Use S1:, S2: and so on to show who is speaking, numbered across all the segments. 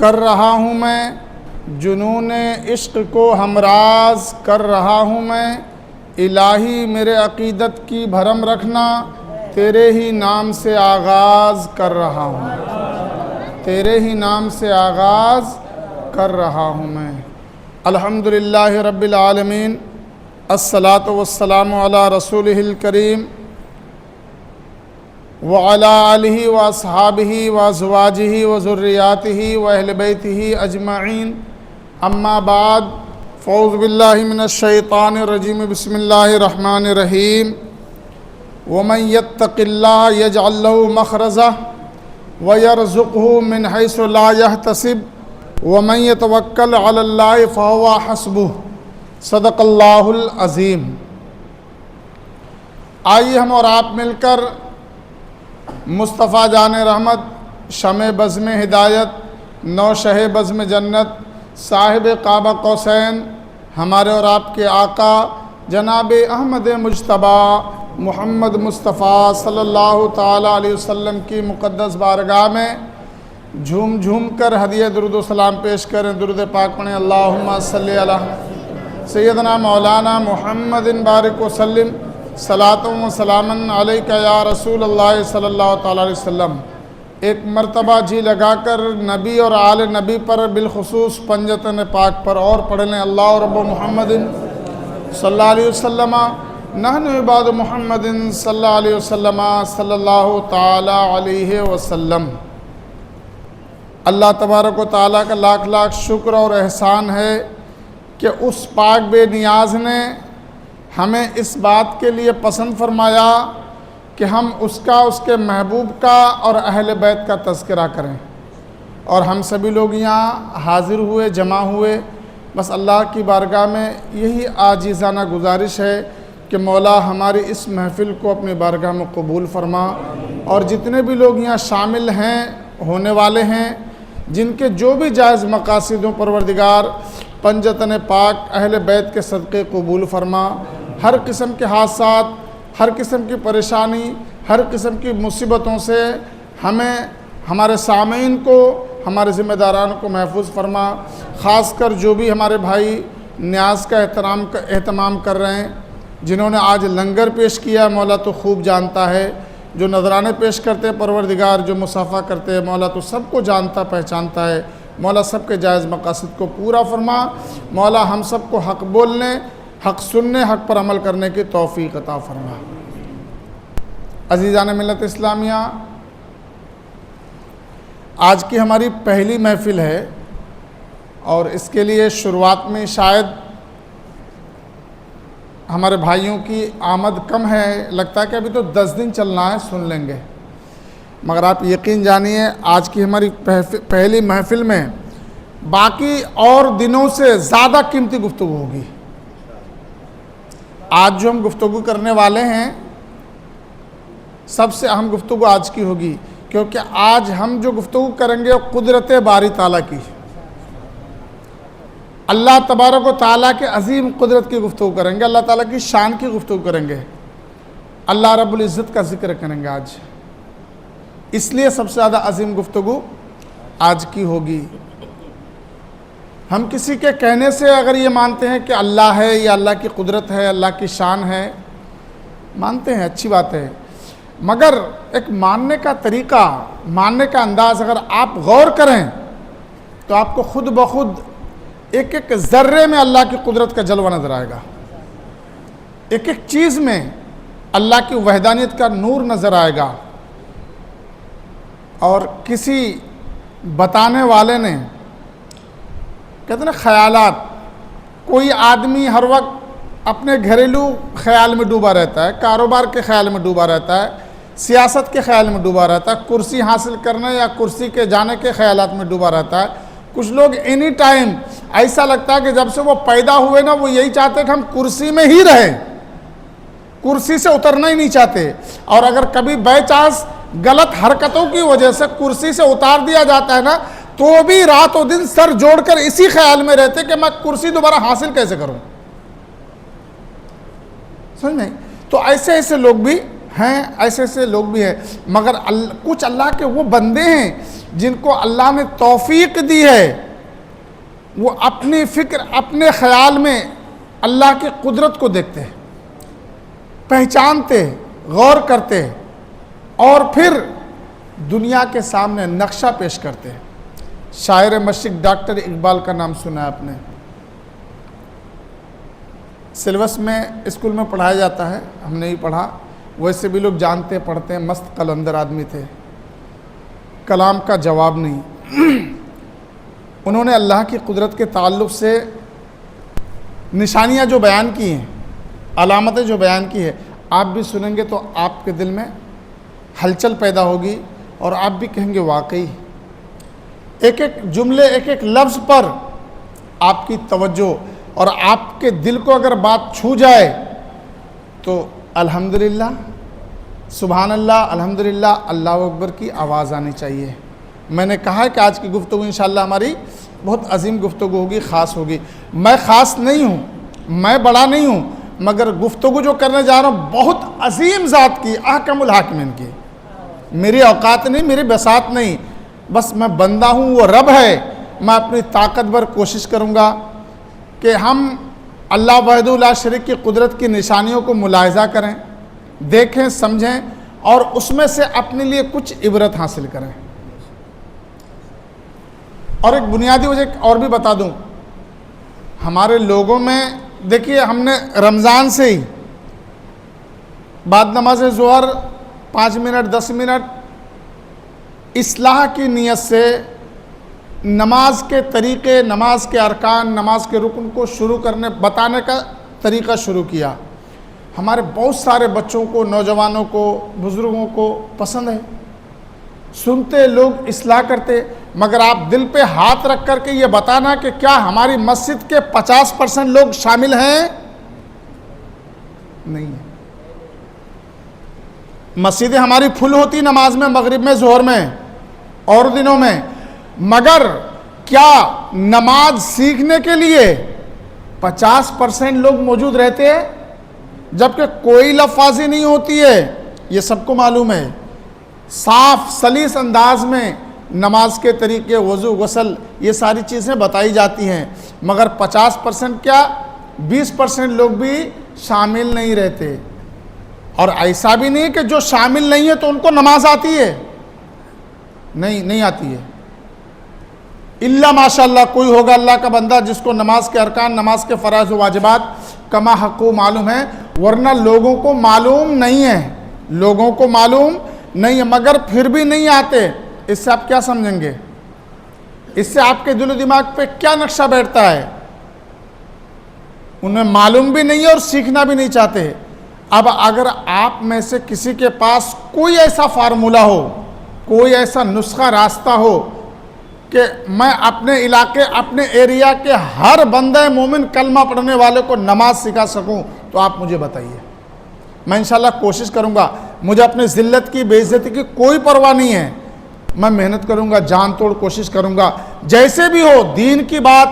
S1: کر رہا ہوں میں، جنون عشق کو ہمراز کر رہا ہوں میں، الہی میرے عقیدت کی بھرم رکھنا، تیرے ہی نام سے آغاز کر رہا ہوں، تیرے ہی نام سے آغاز کر رہا ہوں میں۔ الحمدللہ رب العالمین، الصلاۃ والسلام علی رسولہ الکریم وعلی آلہ واصحابہ وازواجہ وذریاتہ واہل بیتہ اجمعین، اما بعد، فاعوذ باللہ من الشیطان الرجیم، بسم اللہ الرحمن الرحیم۔ ومن یتق اللہ یجعل لہ مخرجا ویرزقہ من حیث لا یحتسب ومن یتوکل علی اللہ فہو حسبہ، صدق اللہ العظیم۔ آئیے ہم اور آپ مل کر مصطفیٰ جان رحمت، شمع بزم ہدایت، نو شہ بزم جنت، صاحب قاب قوسین، ہمارے اور آپ کے آقا جناب احمد مجتبیٰ محمد مصطفیٰ صلی اللہ تعالیٰ علیہ وسلم کی مقدس بارگاہ میں جھوم جھوم کر ہدیہ درود و سلام پیش کریں، درود پاک پڑھیں۔ اللہم صلی علی سیدنا مولانا محمد بارک وسلم، صلاۃ و سلام علیک یا رسول اللہ صلی اللہ تعالیٰ علیہ وسلم۔ ایک مرتبہ جی لگا کر نبی اور آل نبی پر، بالخصوص پنجتن پاک پر اور پڑھ لیں۔ اللہ رب محمد صلی اللہ علیہ وسلم، نحن عباد محمد صلی اللہ علیہ وسلم، صلی اللہ تعالیٰ علیہ وسلم۔ اللہ تبارک و تعالیٰ کا لاکھ لاکھ شکر اور احسان ہے کہ اس پاک بے نیاز نے ہمیں اس بات کے لیے پسند فرمایا کہ ہم اس کے محبوب کا اور اہل بیت کا تذکرہ کریں، اور ہم سبھی لوگ یہاں حاضر ہوئے، جمع ہوئے، بس اللہ کی بارگاہ میں یہی عاجزانہ گزارش ہے کہ مولا ہماری اس محفل کو اپنی بارگاہ میں قبول فرما، اور جتنے بھی لوگ یہاں شامل ہیں، ہونے والے ہیں، جن کے جو بھی جائز مقاصد ہوں، پروردگار پنجتن پاک اہل بیت کے صدقے قبول فرما۔ ہر قسم کے حادثات، ہر قسم کی پریشانی، ہر قسم کی مصیبتوں سے ہمیں، ہمارے سامعین کو، ہمارے ذمہ داران کو محفوظ فرما۔ خاص کر جو بھی ہمارے بھائی نیاز کا اہتمام کر رہے ہیں، جنہوں نے آج لنگر پیش کیا، مولا تو خوب جانتا ہے، جو نذرانے پیش کرتے ہیں پروردگار، جو مصافحہ کرتے ہیں، مولا تو سب کو جانتا پہچانتا ہے۔ مولا سب کے جائز مقاصد کو پورا فرما۔ مولا ہم سب کو حق بولنے، حق سننے، حق پر عمل کرنے کی توفیق عطا فرما۔ عزیزان ملت اسلامیہ، آج کی ہماری پہلی محفل ہے، اور اس کے لیے شروعات میں شاید ہمارے بھائیوں کی آمد کم ہے، لگتا ہے کہ ابھی تو 10 دن چلنا ہے، سن لیں گے، مگر آپ یقین جانیے آج کی ہماری پہلی محفل میں باقی اور دنوں سے زیادہ قیمتی گفتگو ہوگی۔ آج جو ہم گفتگو کرنے والے ہیں، سب سے اہم گفتگو آج کی ہوگی، کیونکہ آج ہم جو گفتگو کریں گے وہ قدرت باری تعالیٰ کی، اللہ تبارک و تعالیٰ کے عظیم قدرت کی گفتگو کریں گے، اللہ تعالیٰ کی شان کی گفتگو کریں گے، اللہ رب العزت کا ذکر کریں گے آج، اس لیے سب سے زیادہ عظیم گفتگو آج کی ہوگی۔ ہم کسی کے کہنے سے اگر یہ مانتے ہیں کہ اللہ ہے یا اللہ کی قدرت ہے، اللہ کی شان ہے، مانتے ہیں، اچھی بات ہے، مگر ایک ماننے کا طریقہ، ماننے کا انداز اگر آپ غور کریں تو آپ کو خود بخود ایک ایک ذرے میں اللہ کی قدرت کا جلوہ نظر آئے گا، ایک ایک چیز میں اللہ کی وحدانیت کا نور نظر آئے گا۔ اور کسی بتانے والے نے، کہتے ہیں خیالات، کوئی آدمی ہر وقت اپنے گھریلو خیال میں ڈوبا رہتا ہے، کاروبار کے خیال میں ڈوبا رہتا ہے، سیاست کے خیال میں ڈوبا رہتا ہے، کرسی حاصل کرنے یا کرسی کے جانے کے خیالات میں ڈوبا رہتا ہے۔ کچھ لوگ اینی ٹائم ایسا لگتا ہے کہ جب سے وہ پیدا ہوئے نا، وہ یہی چاہتے ہیں کہ ہم کرسی میں ہی رہیں، کرسی سے اترنا ہی نہیں چاہتے، اور اگر کبھی بائی چانس غلط حرکتوں کی وجہ سے کرسی سے اتار دیا جاتا ہے نا، تو بھی رات و دن سر جوڑ کر اسی خیال میں رہتے کہ میں کرسی دوبارہ حاصل کیسے کروں۔ سمجھ نہیں؟ تو ایسے لوگ بھی ہیں، ایسے لوگ بھی ہیں، مگر کچھ اللہ کے وہ بندے ہیں جن کو اللہ نے توفیق دی ہے، وہ اپنی فکر اپنے خیال میں اللہ کی قدرت کو دیکھتے ہیں، پہچانتے، غور کرتے اور پھر دنیا کے سامنے نقشہ پیش کرتے ہیں۔ شاعر مشرق ڈاکٹر اقبال کا نام سنا ہے آپ نے، سلیبس میں اسکول میں پڑھایا جاتا ہے، ہم نے ہی پڑھا، ویسے بھی لوگ جانتے پڑھتے ہیں، مست قلندر آدمی تھے، کلام کا جواب نہیں۔ انہوں نے اللہ کی قدرت کے تعلق سے نشانیاں جو بیان کی ہیں، علامتیں جو بیان کی ہیں، آپ بھی سنیں گے تو آپ کے دل میں ہلچل پیدا ہوگی اور آپ بھی کہیں گے واقعی۔ ایک ایک جملے، ایک ایک لفظ پر آپ کی توجہ اور آپ کے دل کو اگر بات چھو جائے تو الحمدللہ، سبحان اللہ، الحمدللہ، اللہ اکبر کی آواز آنی چاہیے۔ میں نے کہا ہے کہ آج کی گفتگو انشاءاللہ ہماری بہت عظیم گفتگو ہوگی، خاص ہوگی۔ میں خاص نہیں ہوں، میں بڑا نہیں ہوں، مگر گفتگو جو کرنے جا رہا ہوں بہت عظیم ذات کی، احکم الحاکمین کی، میری اوقات نہیں، میری بساط نہیں، بس میں بندہ ہوں، وہ رب ہے۔ میں اپنی طاقت بھر کوشش کروں گا کہ ہم اللہ وحدہ لا شریک کی قدرت کی نشانیوں کو ملاحظہ کریں، دیکھیں، سمجھیں اور اس میں سے اپنے لیے کچھ عبرت حاصل کریں۔ اور ایک بنیادی وجہ اور بھی بتا دوں، ہمارے لوگوں میں دیکھیے، ہم نے رمضان سے ہی بعد نماز ظہر 5 منٹ 10 منٹ اصلاح کی نیت سے نماز کے طریقے، نماز کے ارکان، نماز کے رکن کو بتانے کا طریقہ شروع کیا۔ ہمارے بہت سارے بچوں کو، نوجوانوں کو، بزرگوں کو پسند ہے، سنتے لوگ، اصلاح کرتے، مگر آپ دل پہ ہاتھ رکھ کر کے یہ بتانا کہ کیا ہماری مسجد کے 50% لوگ شامل ہیں؟ نہیں ہے۔ مسجدیں ہماری پھل ہوتی نماز میں، مغرب میں، ظہر میں اور دنوں میں، مگر کیا نماز سیکھنے کے لیے 50% لوگ موجود رہتے ہیں؟ جبکہ کوئی لفظی نہیں ہوتی ہے، یہ سب کو معلوم ہے۔ صاف سلیس انداز میں نماز کے طریقے، وضو، غسل، یہ ساری چیزیں بتائی جاتی ہیں، مگر 50% کیا 20% لوگ بھی شامل نہیں رہتے۔ اور ایسا بھی نہیں کہ جو شامل نہیں ہے تو ان کو نماز آتی ہے، نہیں آتی ہے۔ اللہ ماشاءاللہ کوئی ہوگا اللہ کا بندہ جس کو نماز کے ارکان، نماز کے فرائض و واجبات کما حقو معلوم ہے، ورنہ لوگوں کو معلوم نہیں ہے، لوگوں کو معلوم نہیں ہے، مگر پھر بھی نہیں آتے۔ اس سے آپ کیا سمجھیں گے؟ اس سے آپ کے دل و دماغ پہ کیا نقشہ بیٹھتا ہے؟ انہیں معلوم بھی نہیں ہے اور سیکھنا بھی نہیں چاہتے۔ اب اگر آپ میں سے کسی کے پاس کوئی ایسا فارمولہ ہو، کوئی ایسا نسخہ، راستہ ہو کہ میں اپنے علاقے، اپنے ایریا کے ہر بندہ مومن کلمہ پڑھنے والے کو نماز سکھا سکوں تو آپ مجھے بتائیے، میں انشاءاللہ کوشش کروں گا۔ مجھے اپنے ذلت کی، بے عزتی کی کوئی پرواہ نہیں ہے، میں محنت کروں گا، جان توڑ کوشش کروں گا، جیسے بھی ہو۔ دین کی بات،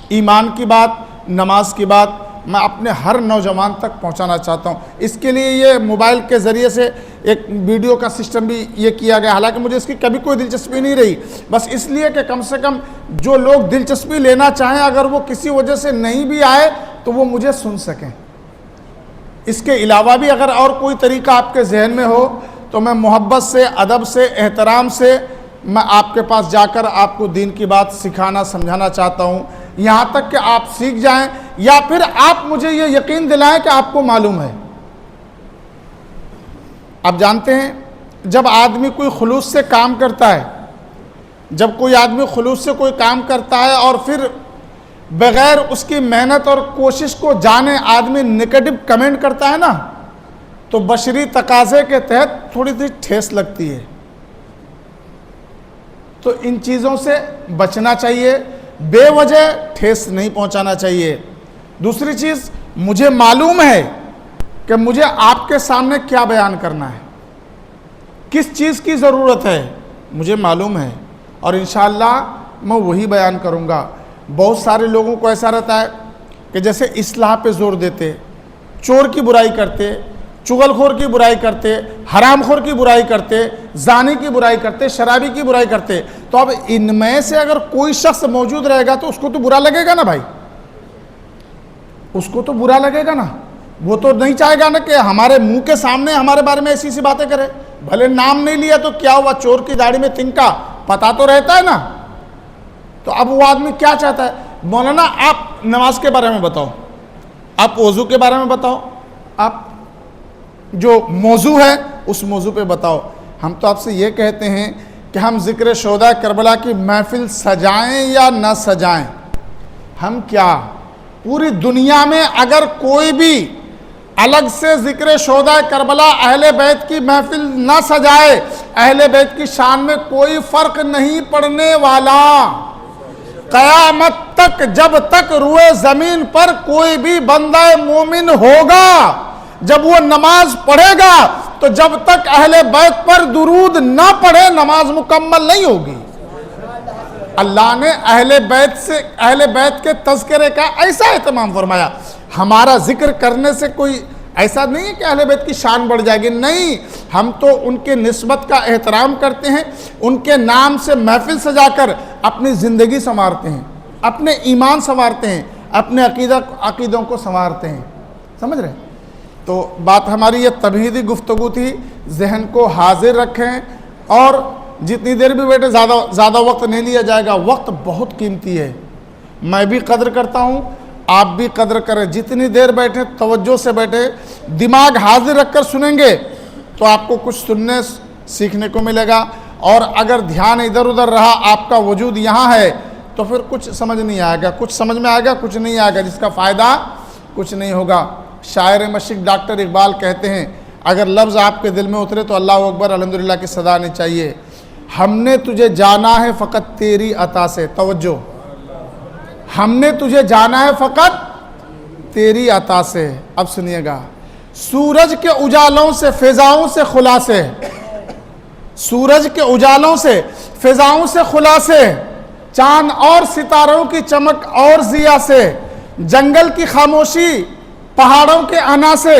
S1: ایمان کی بات، نماز کی بات میں اپنے ہر نوجوان تک پہنچانا چاہتا ہوں۔ اس کے لیے یہ موبائل کے ذریعے سے ایک ویڈیو کا سسٹم بھی یہ کیا گیا، حالانکہ مجھے اس کی کبھی کوئی دلچسپی نہیں رہی، بس اس لیے کہ کم سے کم جو لوگ دلچسپی لینا چاہیں، اگر وہ کسی وجہ سے نہیں بھی آئے تو وہ مجھے سن سکیں۔ اس کے علاوہ بھی اگر اور کوئی طریقہ آپ کے ذہن میں ہو تو میں محبت سے، ادب سے، احترام سے میں آپ کے پاس جا کر آپ کو دین کی بات سکھانا، سمجھانا چاہتا ہوں، یہاں تک کہ آپ سیکھ جائیں، یا پھر آپ مجھے یہ یقین دلائیں کہ آپ کو معلوم ہے۔ آپ جانتے ہیں جب آدمی کوئی خلوص سے کام کرتا ہے، جب کوئی آدمی خلوص سے کوئی کام کرتا ہے اور پھر بغیر اس کی محنت اور کوشش کو جانے آدمی نگیٹو کمنٹ کرتا ہے نا، تو بشری تقاضے کے تحت تھوڑی سی ٹھیس لگتی ہے۔ تو ان چیزوں سے بچنا چاہیے، بے وجہ ٹھیس نہیں پہنچانا چاہیے۔ دوسری چیز، مجھے معلوم ہے کہ مجھے آپ کے سامنے کیا بیان کرنا ہے، کس چیز کی ضرورت ہے، مجھے معلوم ہے، اور انشاءاللہ میں وہی بیان کروں گا۔ بہت سارے لوگوں کو ایسا رہتا ہے کہ جیسے اصلاح پہ زور دیتے، چور کی برائی کرتے، چغل خور کی برائی کرتے، حرام خور کی برائی کرتے، زانی کی برائی کرتے، شرابی کی برائی کرتے، تو اب ان میں سے اگر کوئی شخص موجود رہے گا تو اس کو تو برا لگے گا نا بھائی، اس کو تو برا لگے گا نا. وہ تو نہیں چاہے گا نا کہ ہمارے منہ کے سامنے ہمارے بارے میں ایسی سی باتیں کرے. بھلے نام نہیں لیا تو کیا ہوا، چور کی داڑھی میں تنکا، پتہ تو رہتا ہے نا. تو اب وہ آدمی کیا چاہتا ہے؟ مولانا آپ نماز کے بارے میں بتاؤ، آپ وضو کے بارے میں بتاؤ، آپ جو موضوع ہے اس موضوع پہ بتاؤ. ہم تو آپ سے یہ کہتے ہیں کہ ہم ذکر شہداء کربلا کی محفل سجائیں یا نہ سجائیں. ہم کیا پوری دنیا میں اگر کوئی بھی الگ سے ذکر شہداء کربلا اہل بیت کی محفل نہ سجائے، اہل بیت کی شان میں کوئی فرق نہیں پڑنے والا. قیامت تک جب تک روئے زمین پر کوئی بھی بندہ مومن ہوگا، جب وہ نماز پڑھے گا تو جب تک اہل بیت پر درود نہ پڑھے نماز مکمل نہیں ہوگی. اللہ نے اہل بیت کے تذکرے کا ایسا اہتمام فرمایا. ہمارا ذکر کرنے سے کوئی ایسا نہیں ہے کہ اہل بیت کی شان بڑھ جائے گی، نہیں. ہم تو ان کے نسبت کا احترام کرتے ہیں، ان کے نام سے محفل سجا کر اپنی زندگی سنوارتے ہیں، اپنے ایمان سنوارتے ہیں، اپنے عقیدوں کو سنوارتے ہیں. سمجھ رہے ہیں؟ تو بات ہماری یہ تمہیدی گفتگو تھی. ذہن کو حاضر رکھیں اور جتنی دیر بھی بیٹھے زیادہ وقت نہیں لیا جائے گا. وقت بہت قیمتی ہے. میں بھی قدر کرتا ہوں، آپ بھی قدر کریں. جتنی دیر بیٹھے توجہ سے بیٹھے، دماغ حاضر رکھ کر سنیں گے تو آپ کو کچھ سننے سیکھنے کو ملے گا. اور اگر دھیان ادھر ادھر رہا، آپ کا وجود یہاں ہے، تو پھر کچھ سمجھ نہیں آئے گا. کچھ سمجھ میں آئے گا، کچھ نہیں آئے گا، جس کا فائدہ کچھ نہیں ہوگا. شاعر مشرق ڈاکٹر اقبال کہتے ہیں اگر لفظ آپ کے دل میں اترے تو اللہ اکبر الحمدللہ کی صدا آنی چاہیے. ہم نے تجھے جانا ہے فقط تیری عطا سے. توجہ، ہم نے تجھے جانا ہے فقط تیری عطا سے. اب سنیے گا. سورج کے اجالوں سے فضاؤں سے خلاصے، سورج کے اجالوں سے فضاؤں سے خلاصے، چاند اور ستاروں کی چمک اور ضیا سے، جنگل کی خاموشی پہاڑوں کے انا سے،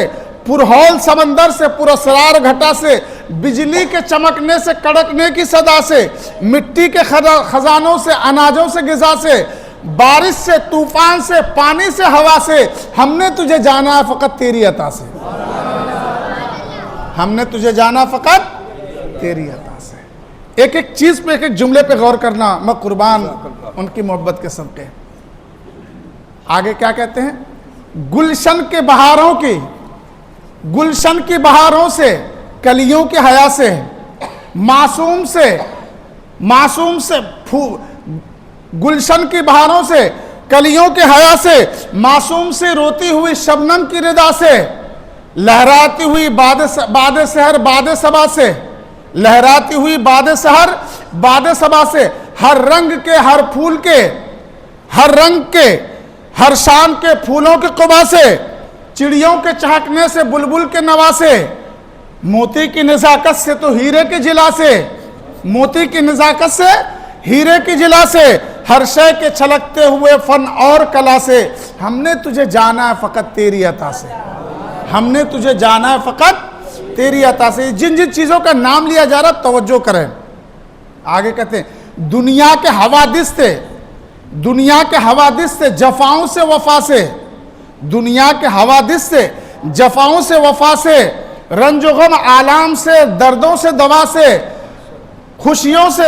S1: پرہول سمندر سے، پراسرار گھٹا سے، بجلی کے چمکنے سے، کڑکنے کی صدا سے، مٹی کے خزانوں سے، اناجوں سے، غذا سے، بارش سے، طوفان سے، پانی سے، ہوا سے، ہم نے تجھے جانا ہے فقط تیری عطا سے. ہم نے تجھے جانا فقط تیری عطا سے. ایک ایک چیز پہ، ایک ایک جملے پہ غور کرنا، میں قربان ان کی محبت کے صدقے. آگے کیا کہتے ہیں؟ گلشن کے بہاروں کی، گلشن کی بہاروں سے، کلیوں کے حیا سے، معصوم سے گلشن کی بہاروں سے، کلیوں کے حیا سے، معصوم سے روتی ہوئی شبنم کی ردا سے، لہراتی ہوئی باد سحر باد صبا سے، لہراتی ہوئی باد سحر باد صبا سے، ہر رنگ کے، ہر پھول کے، ہر رنگ کے، ہر شان کے پھولوں کے قبا سے، چڑیوں کے چہکنے سے، بلبل کے نوا سے، موتی کی نزاکت سے تو ہیرے کے جلا سے، موتی کی نزاکت سے ہیرے کی جلا سے، ہر شے کے چھلکتے ہوئے فن اور کلا سے، ہم نے تجھے جانا ہے فقط تیری عطا سے. ہم نے تجھے جانا ہے فقط تیری عطا سے. جن جن چیزوں کا نام لیا جا رہا توجہ کریں. آگے کہتے ہیں دنیا کے حوادث سے، دنیا کے حوادث سے، جفاؤں سے، وفا سے، دنیا کے حوادث سے، جفاؤں سے، وفا سے، رنج و غم آلام سے، دردوں سے، دوا سے، خوشیوں سے،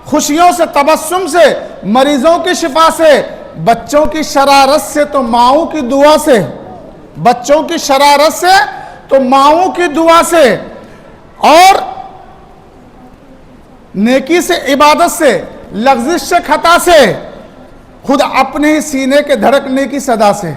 S1: خوشیوں سے، تبسم سے، مریضوں کی شفا سے، بچوں کی شرارت سے تو ماؤں کی دعا سے، بچوں کی شرارت سے تو ماؤں کی دعا سے، اور نیکی سے، عبادت سے، لغزش سے، خطا سے، خود اپنے ہی سینے کے دھڑکنے کی صدا سے،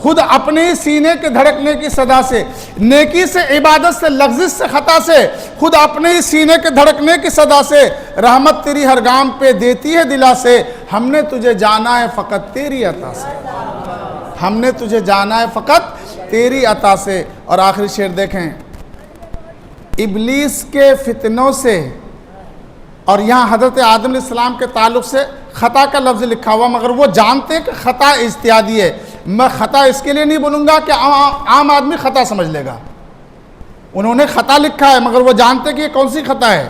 S1: خود اپنے ہی سینے کے دھڑکنے کی صدا سے، نیکی سے، عبادت سے، لغزش سے، خطا سے، خود اپنے ہی سینے کے دھڑکنے کی صدا سے، رحمت تیری ہر گام پہ دیتی ہے دلا سے، ہم نے تجھے جانا ہے فقط تیری عطا سے. ہم نے تجھے جانا ہے فقط تیری عطا سے. اور آخری شعر دیکھیں. ابلیس کے فتنوں سے، اور یہاں حضرت آدم علیہ السلام کے تعلق سے خطا کا لفظ لکھا ہوا، مگر وہ جانتے ہیں کہ خطا اجتہادی ہے. میں خطا اس کے لیے نہیں بولوں گا کہ عام آدمی خطا سمجھ لے گا. انہوں نے خطا لکھا ہے مگر وہ جانتے کہ یہ کون سی خطا ہے,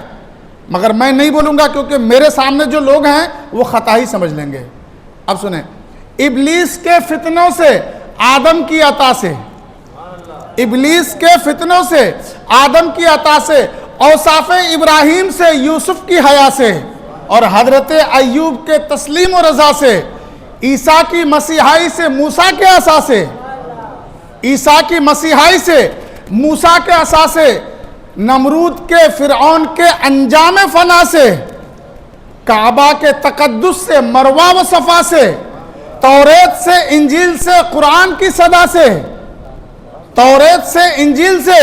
S1: مگر میں نہیں بولوں گا کیونکہ میرے سامنے جو لوگ ہیں وہ خطا ہی سمجھ لیں گے. اب سنیں, ابلیس کے فتنوں سے آدم کی عطا سے, ابلیس کے فتنوں سے آدم کی عطا سے, اوصاف ابراہیم سے یوسف کی حیا سے, اور حضرت ایوب کے تسلیم و رضا سے, عیسیٰ کی مسیحائی سے موسیٰ کے عصا سے, عیسیٰ کی مسیحائی سے موسیٰ کے عصا سے, نمرود کے فرعون کے انجام فنا سے, کعبہ کے تقدس سے مروہ و صفا سے, توریت سے انجیل سے قرآن کی صدا سے, توریت سے انجیل سے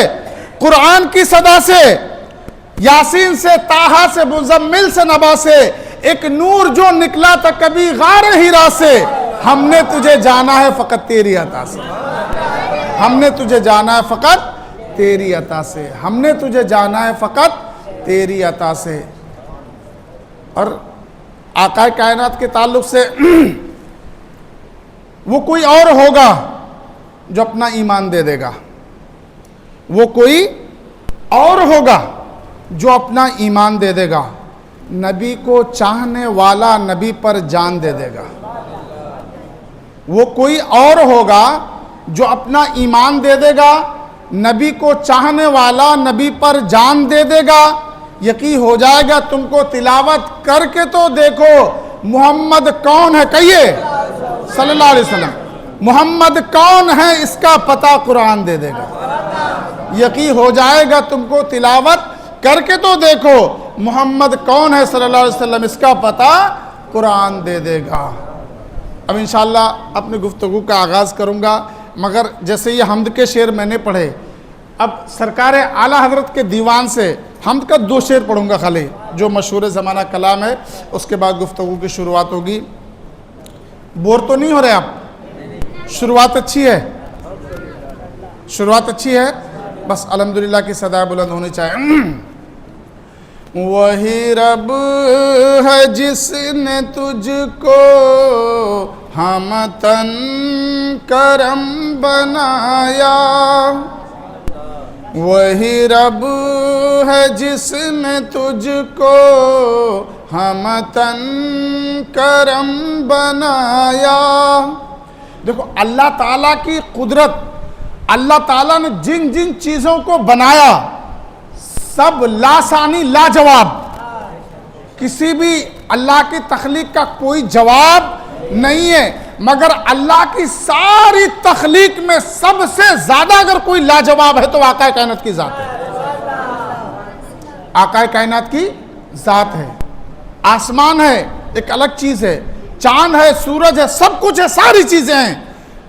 S1: قرآن کی صدا سے, یاسین سے طٰہٰ سے مزمل سے نبا سے, ایک نور جو نکلا تھا کبھی غار ہیرا سے, ہم نے تجھے جانا ہے فقط تیری عطا سے, ہم نے تجھے جانا ہے فقط تیری عطا سے, ہم نے تجھے جانا ہے فقط تیری عطا سے. اور آقا کائنات کے تعلق سے وہ کوئی اور ہوگا جو اپنا ایمان دے دے گا, وہ کوئی اور ہوگا جو اپنا ایمان دے دے گا. نبی کو چاہنے والا نبی پر جان دے دے گا. وہ کوئی اور ہوگا جو اپنا ایمان دے دے گا, نبی کو چاہنے والا نبی پر جان دے دے گا. یقین ہو جائے گا تم کو تلاوت کر کے تو دیکھو محمد کون ہے, کہیے صلی اللہ علیہ وسلم, محمد کون ہے اس کا پتہ قرآن دے دے گا. یقین ہو جائے گا تم کو تلاوت کر کے تو دیکھو محمد کون ہے صلی اللہ علیہ وسلم, اس کا پتہ قرآن دے دے گا. اب انشاءاللہ اپنی گفتگو کا آغاز کروں گا, مگر جیسے یہ حمد کے شعر میں نے پڑھے, اب سرکار اعلیٰ حضرت کے دیوان سے حمد کا 2 شعر پڑھوں گا خالی, جو مشہور زمانہ کلام ہے, اس کے بعد گفتگو کی شروعات ہوگی. بور تو نہیں ہو رہے آپ؟ شروعات اچھی ہے, شروعات اچھی ہے, بس الحمدللہ کی صدا بلند ہونی چاہیے. وہی رب ہے جس نے تجھ کو ہمتن کرم بنایا, وہی رب ہے جس نے تجھ کو ہمتن کرم بنایا. دیکھو اللہ تعالیٰ کی قدرت, اللہ تعالیٰ نے جن جن چیزوں کو بنایا سب لاسانی لاجواب, کسی بھی اللہ کی تخلیق کا کوئی جواب نہیں ہے, مگر اللہ کی ساری تخلیق میں سب سے زیادہ اگر کوئی لاجواب ہے تو آقا کائنات کی ذات ہے, آقا کائنات کی ذات ہے. آسمان ہے ایک الگ چیز ہے, چاند ہے, سورج ہے, سب کچھ ہے, ساری چیزیں ہیں,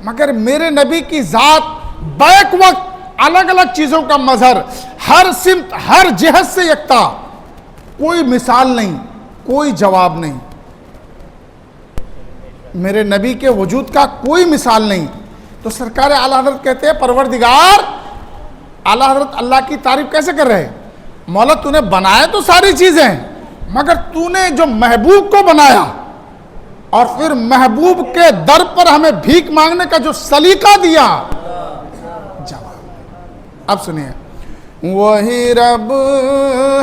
S1: مگر میرے نبی کی ذات بیک وقت الگ الگ چیزوں کا مظہر, ہر سمت ہر جہت سے یکتا, کوئی مثال نہیں, کوئی جواب نہیں. میرے نبی کے وجود کا کوئی مثال نہیں. تو سرکار اعلیٰ حضرت کہتے ہیں پروردگار, اعلیٰ حضرت اللہ کی تعریف کیسے کر رہے ہیں, مولا تو نے بنایا تو ساری چیزیں, مگر تو نے جو محبوب کو بنایا اور پھر محبوب کے در پر ہمیں بھیک مانگنے کا جو سلیقہ دیا, اب سنیے. وہی رب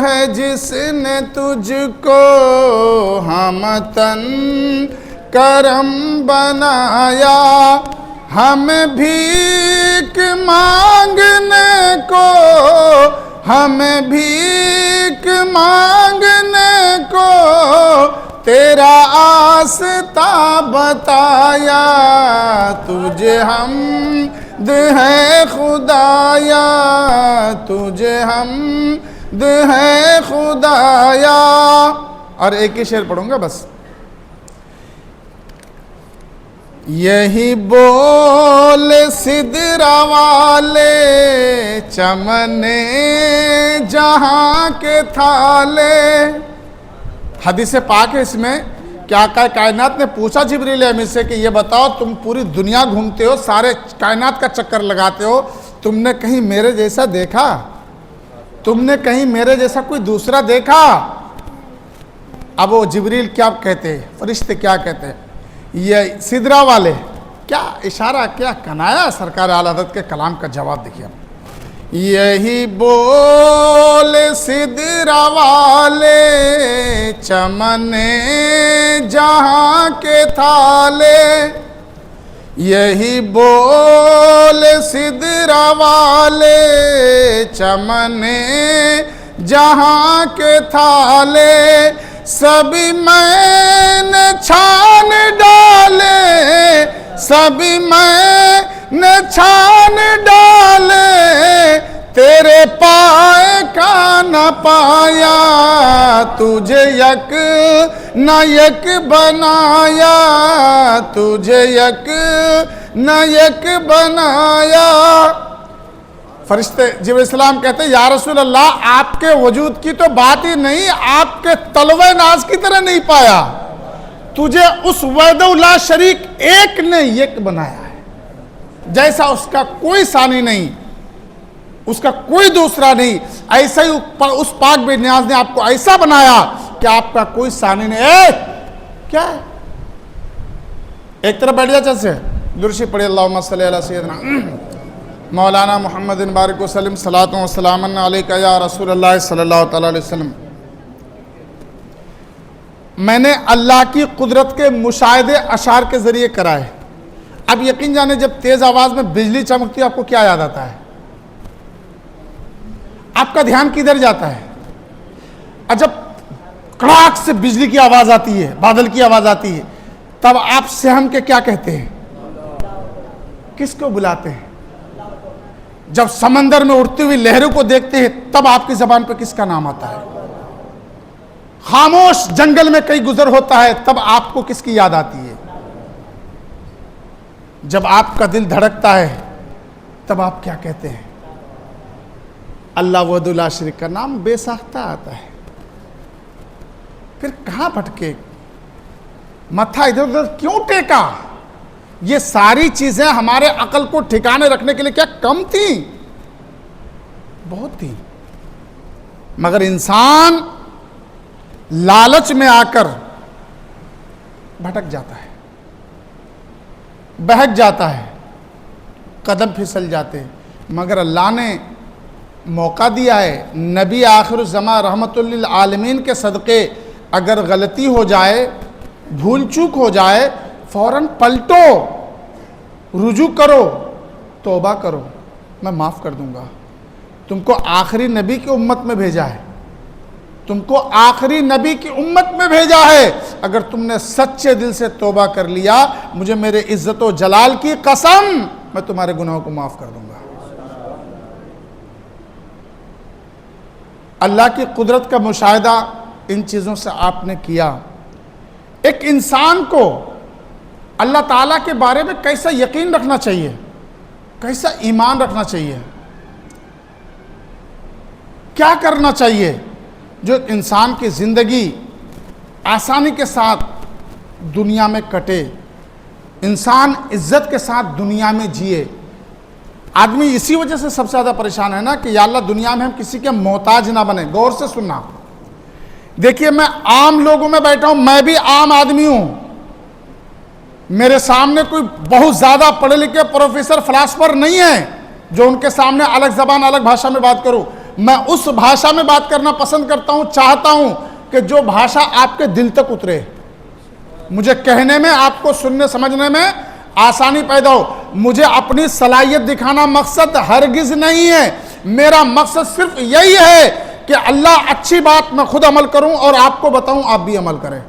S1: ہے جس نے تجھ کو ہمتن کرم بنایا, ہمیں بھیک مانگنے کو, ہمیں بھیک مانگنے کو تیرا آستا بتایا, تجھے حمد ہے خدایا, تجھے حمد ہے خدایا. اور ایک ہی شعر پڑھوں گا بس. یہی بول سدرا والے چمن جہاں کے تھالے. حدیث پاک ہے اس میں کہ آقا کائنات نے پوچھا جبریل امین سے کہ یہ بتاؤ تم پوری دنیا گھومتے ہو, سارے کائنات کا چکر لگاتے ہو, تم نے کہیں میرے جیسا دیکھا, تم نے کہیں میرے جیسا کوئی دوسرا دیکھا؟ اب وہ جبریل کیا کہتے ہیں, فرشتے کیا کہتے ہیں, یہ سدرا والے کیا اشارہ، کیا کنایا سرکار اعلی حضرت کے کلام کا جواب دیکھیے آپ. یہی بول سدرا والے چمن جہاں کے تھالے، یہی بول سدرا والے چمن جہاں کے تھالے، سبھی میں نے چھان ڈالے، سبھی میں نے چھان ڈالے، تیرے پائے کا نہ پایا، تجھے یک نہ یک بنایا، تجھے یک نہ یک بنایا. فرشتے جبرائیل السلام کہتے ہیں یا رسول اللہ آپ کے وجود کی تو بات ہی نہیں، آپ کے طلوع ناز کی طرح نہیں پایا، تجھے اس وحدہ لا شریک ایک نے یک بنایا ہے، جیسا اس کا کوئی ثانی نہیں، اس کا کوئی دوسرا نہیں. ایسا ہی اس پاک بے نیاز نے آپ کو ایسا بنایا کہ آپ کا کوئی ثانی نہیں. کیا ہے؟ ایک طرف بیٹھ جا چل سے درشی پڑھی اللہم صلی علی سیدنا مولانا محمد بارک وسلم صلاۃ و سلام علیکہ یا رسول اللہ صلی اللہ تعالی علیہ وسلم. میں نے اللہ کی قدرت کے مشاہدے اشعار کے ذریعے کرائے. اب یقین جانے جب تیز آواز میں بجلی چمکتی ہے آپ کو کیا یاد آتا ہے؟ آپ کا دھیان کدھر جاتا ہے؟ اور جب کڑاک سے بجلی کی آواز آتی ہے، بادل کی آواز آتی ہے، تب آپ سہم کے کیا کہتے ہیں؟ کس کو بلاتے ہیں؟ جب سمندر میں اڑتی ہوئی لہروں کو دیکھتے ہیں تب آپ کی زبان پہ کس کا نام آتا ہے؟ خاموش جنگل میں کئی گزر ہوتا ہے تب آپ کو کس کی یاد آتی ہے؟ جب آپ کا دل دھڑکتا ہے تب آپ کیا کہتے ہیں؟ اللہ وحدہ لا شریک کا نام بے ساختہ آتا ہے. پھر کہاں بھٹکے؟ متھا ادھر ادھر کیوں ٹیکا؟ یہ ساری چیزیں ہمارے عقل کو ٹھکانے رکھنے کے لیے کیا کم تھیں؟ بہت تھیں. مگر انسان لالچ میں آ کر بھٹک جاتا ہے، بہک جاتا ہے، قدم پھسل جاتے. مگر اللہ نے موقع دیا ہے. نبی آخر الزمان رحمت للعالمین کے صدقے اگر غلطی ہو جائے، بھول چوک ہو جائے، فوراً پلٹو، رجوع کرو، توبہ کرو، میں معاف کر دوں گا. تم کو آخری نبی کی امت میں بھیجا ہے، تم کو آخری نبی کی امت میں بھیجا ہے. اگر تم نے سچے دل سے توبہ کر لیا، مجھے میرے عزت و جلال کی قسم میں تمہارے گناہوں کو معاف کر دوں گا. اللہ کی قدرت کا مشاہدہ ان چیزوں سے آپ نے کیا. ایک انسان کو اللہ تعالیٰ کے بارے میں کیسا یقین رکھنا چاہیے، کیسا ایمان رکھنا چاہیے، کیا کرنا چاہیے جو انسان کی زندگی آسانی کے ساتھ دنیا میں کٹے، انسان عزت کے ساتھ دنیا میں جیے. آدمی اسی وجہ سے سب سے زیادہ پریشان ہے نا کہ یا اللہ دنیا میں ہم کسی کے محتاج نہ بنے. غور سے سننا. دیکھیے میں عام لوگوں میں بیٹھا ہوں، میں بھی عام آدمی ہوں. میرے سامنے کوئی بہت زیادہ پڑھے لکھے پروفیسر فلاسفر نہیں ہے جو ان کے سامنے الگ زبان الگ بھاشا میں بات کروں. میں اس بھاشا میں بات کرنا پسند کرتا ہوں، چاہتا ہوں کہ جو بھاشا آپ کے دل تک اترے، مجھے کہنے میں، آپ کو سننے سمجھنے میں آسانی پیدا ہو. مجھے اپنی صلاحیت دکھانا مقصد ہرگز نہیں ہے. میرا مقصد صرف یہی ہے کہ اللہ اچھی بات میں خود عمل کروں اور آپ کو بتاؤں، آپ بھی عمل کریں.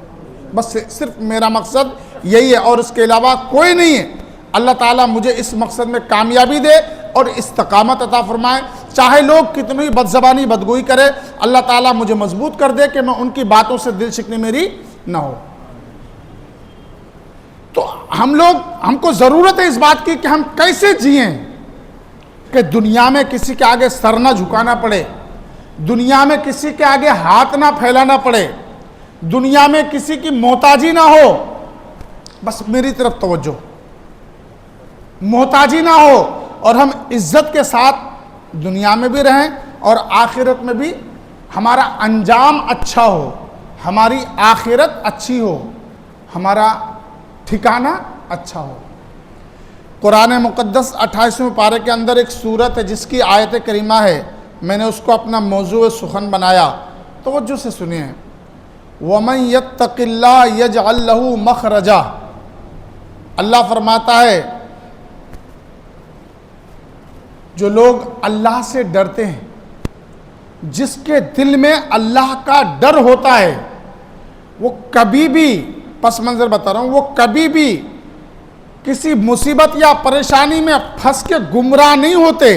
S1: بس صرف میرا مقصد یہی ہے اور اس کے علاوہ کوئی نہیں ہے. اللہ تعالیٰ مجھے اس مقصد میں کامیابی دے اور استقامت عطا فرمائے. چاہے لوگ کتنی بد زبانی بدگوئی کرے، اللہ تعالیٰ مجھے مضبوط کر دے کہ میں ان کی باتوں سے دل شکنی میری نہ ہو. تو ہم کو ضرورت ہے اس بات کی کہ ہم کیسے جئیں کہ دنیا میں کسی کے آگے سر نہ جھکانا پڑے، دنیا میں کسی کے آگے ہاتھ نہ پھیلانا پڑے، دنیا میں کسی کی محتاجی نہ ہو. بس میری طرف توجہ، محتاجی نہ ہو اور ہم عزت کے ساتھ دنیا میں بھی رہیں اور آخرت میں بھی ہمارا انجام اچھا ہو، ہماری آخرت اچھی ہو، ہمارا ٹھکانہ اچھا ہو. قرآن مقدس 28ویں پارے کے اندر ایک سورت ہے جس کی آیت کریمہ ہے، میں نے اس کو اپنا موضوع سخن بنایا، توجہ سے سنیے۔ وَمَن يَتَّقِ اللَّهَ يَجْعَل لَّهُ مَخْرَجًا، اللہ فرماتا ہے جو لوگ اللہ سے ڈرتے ہیں، جس کے دل میں اللہ کا ڈر ہوتا ہے، وہ کبھی بھی، پس منظر بتا رہا ہوں، وہ کبھی بھی کسی مصیبت یا پریشانی میں پھنس کے گمراہ نہیں ہوتے۔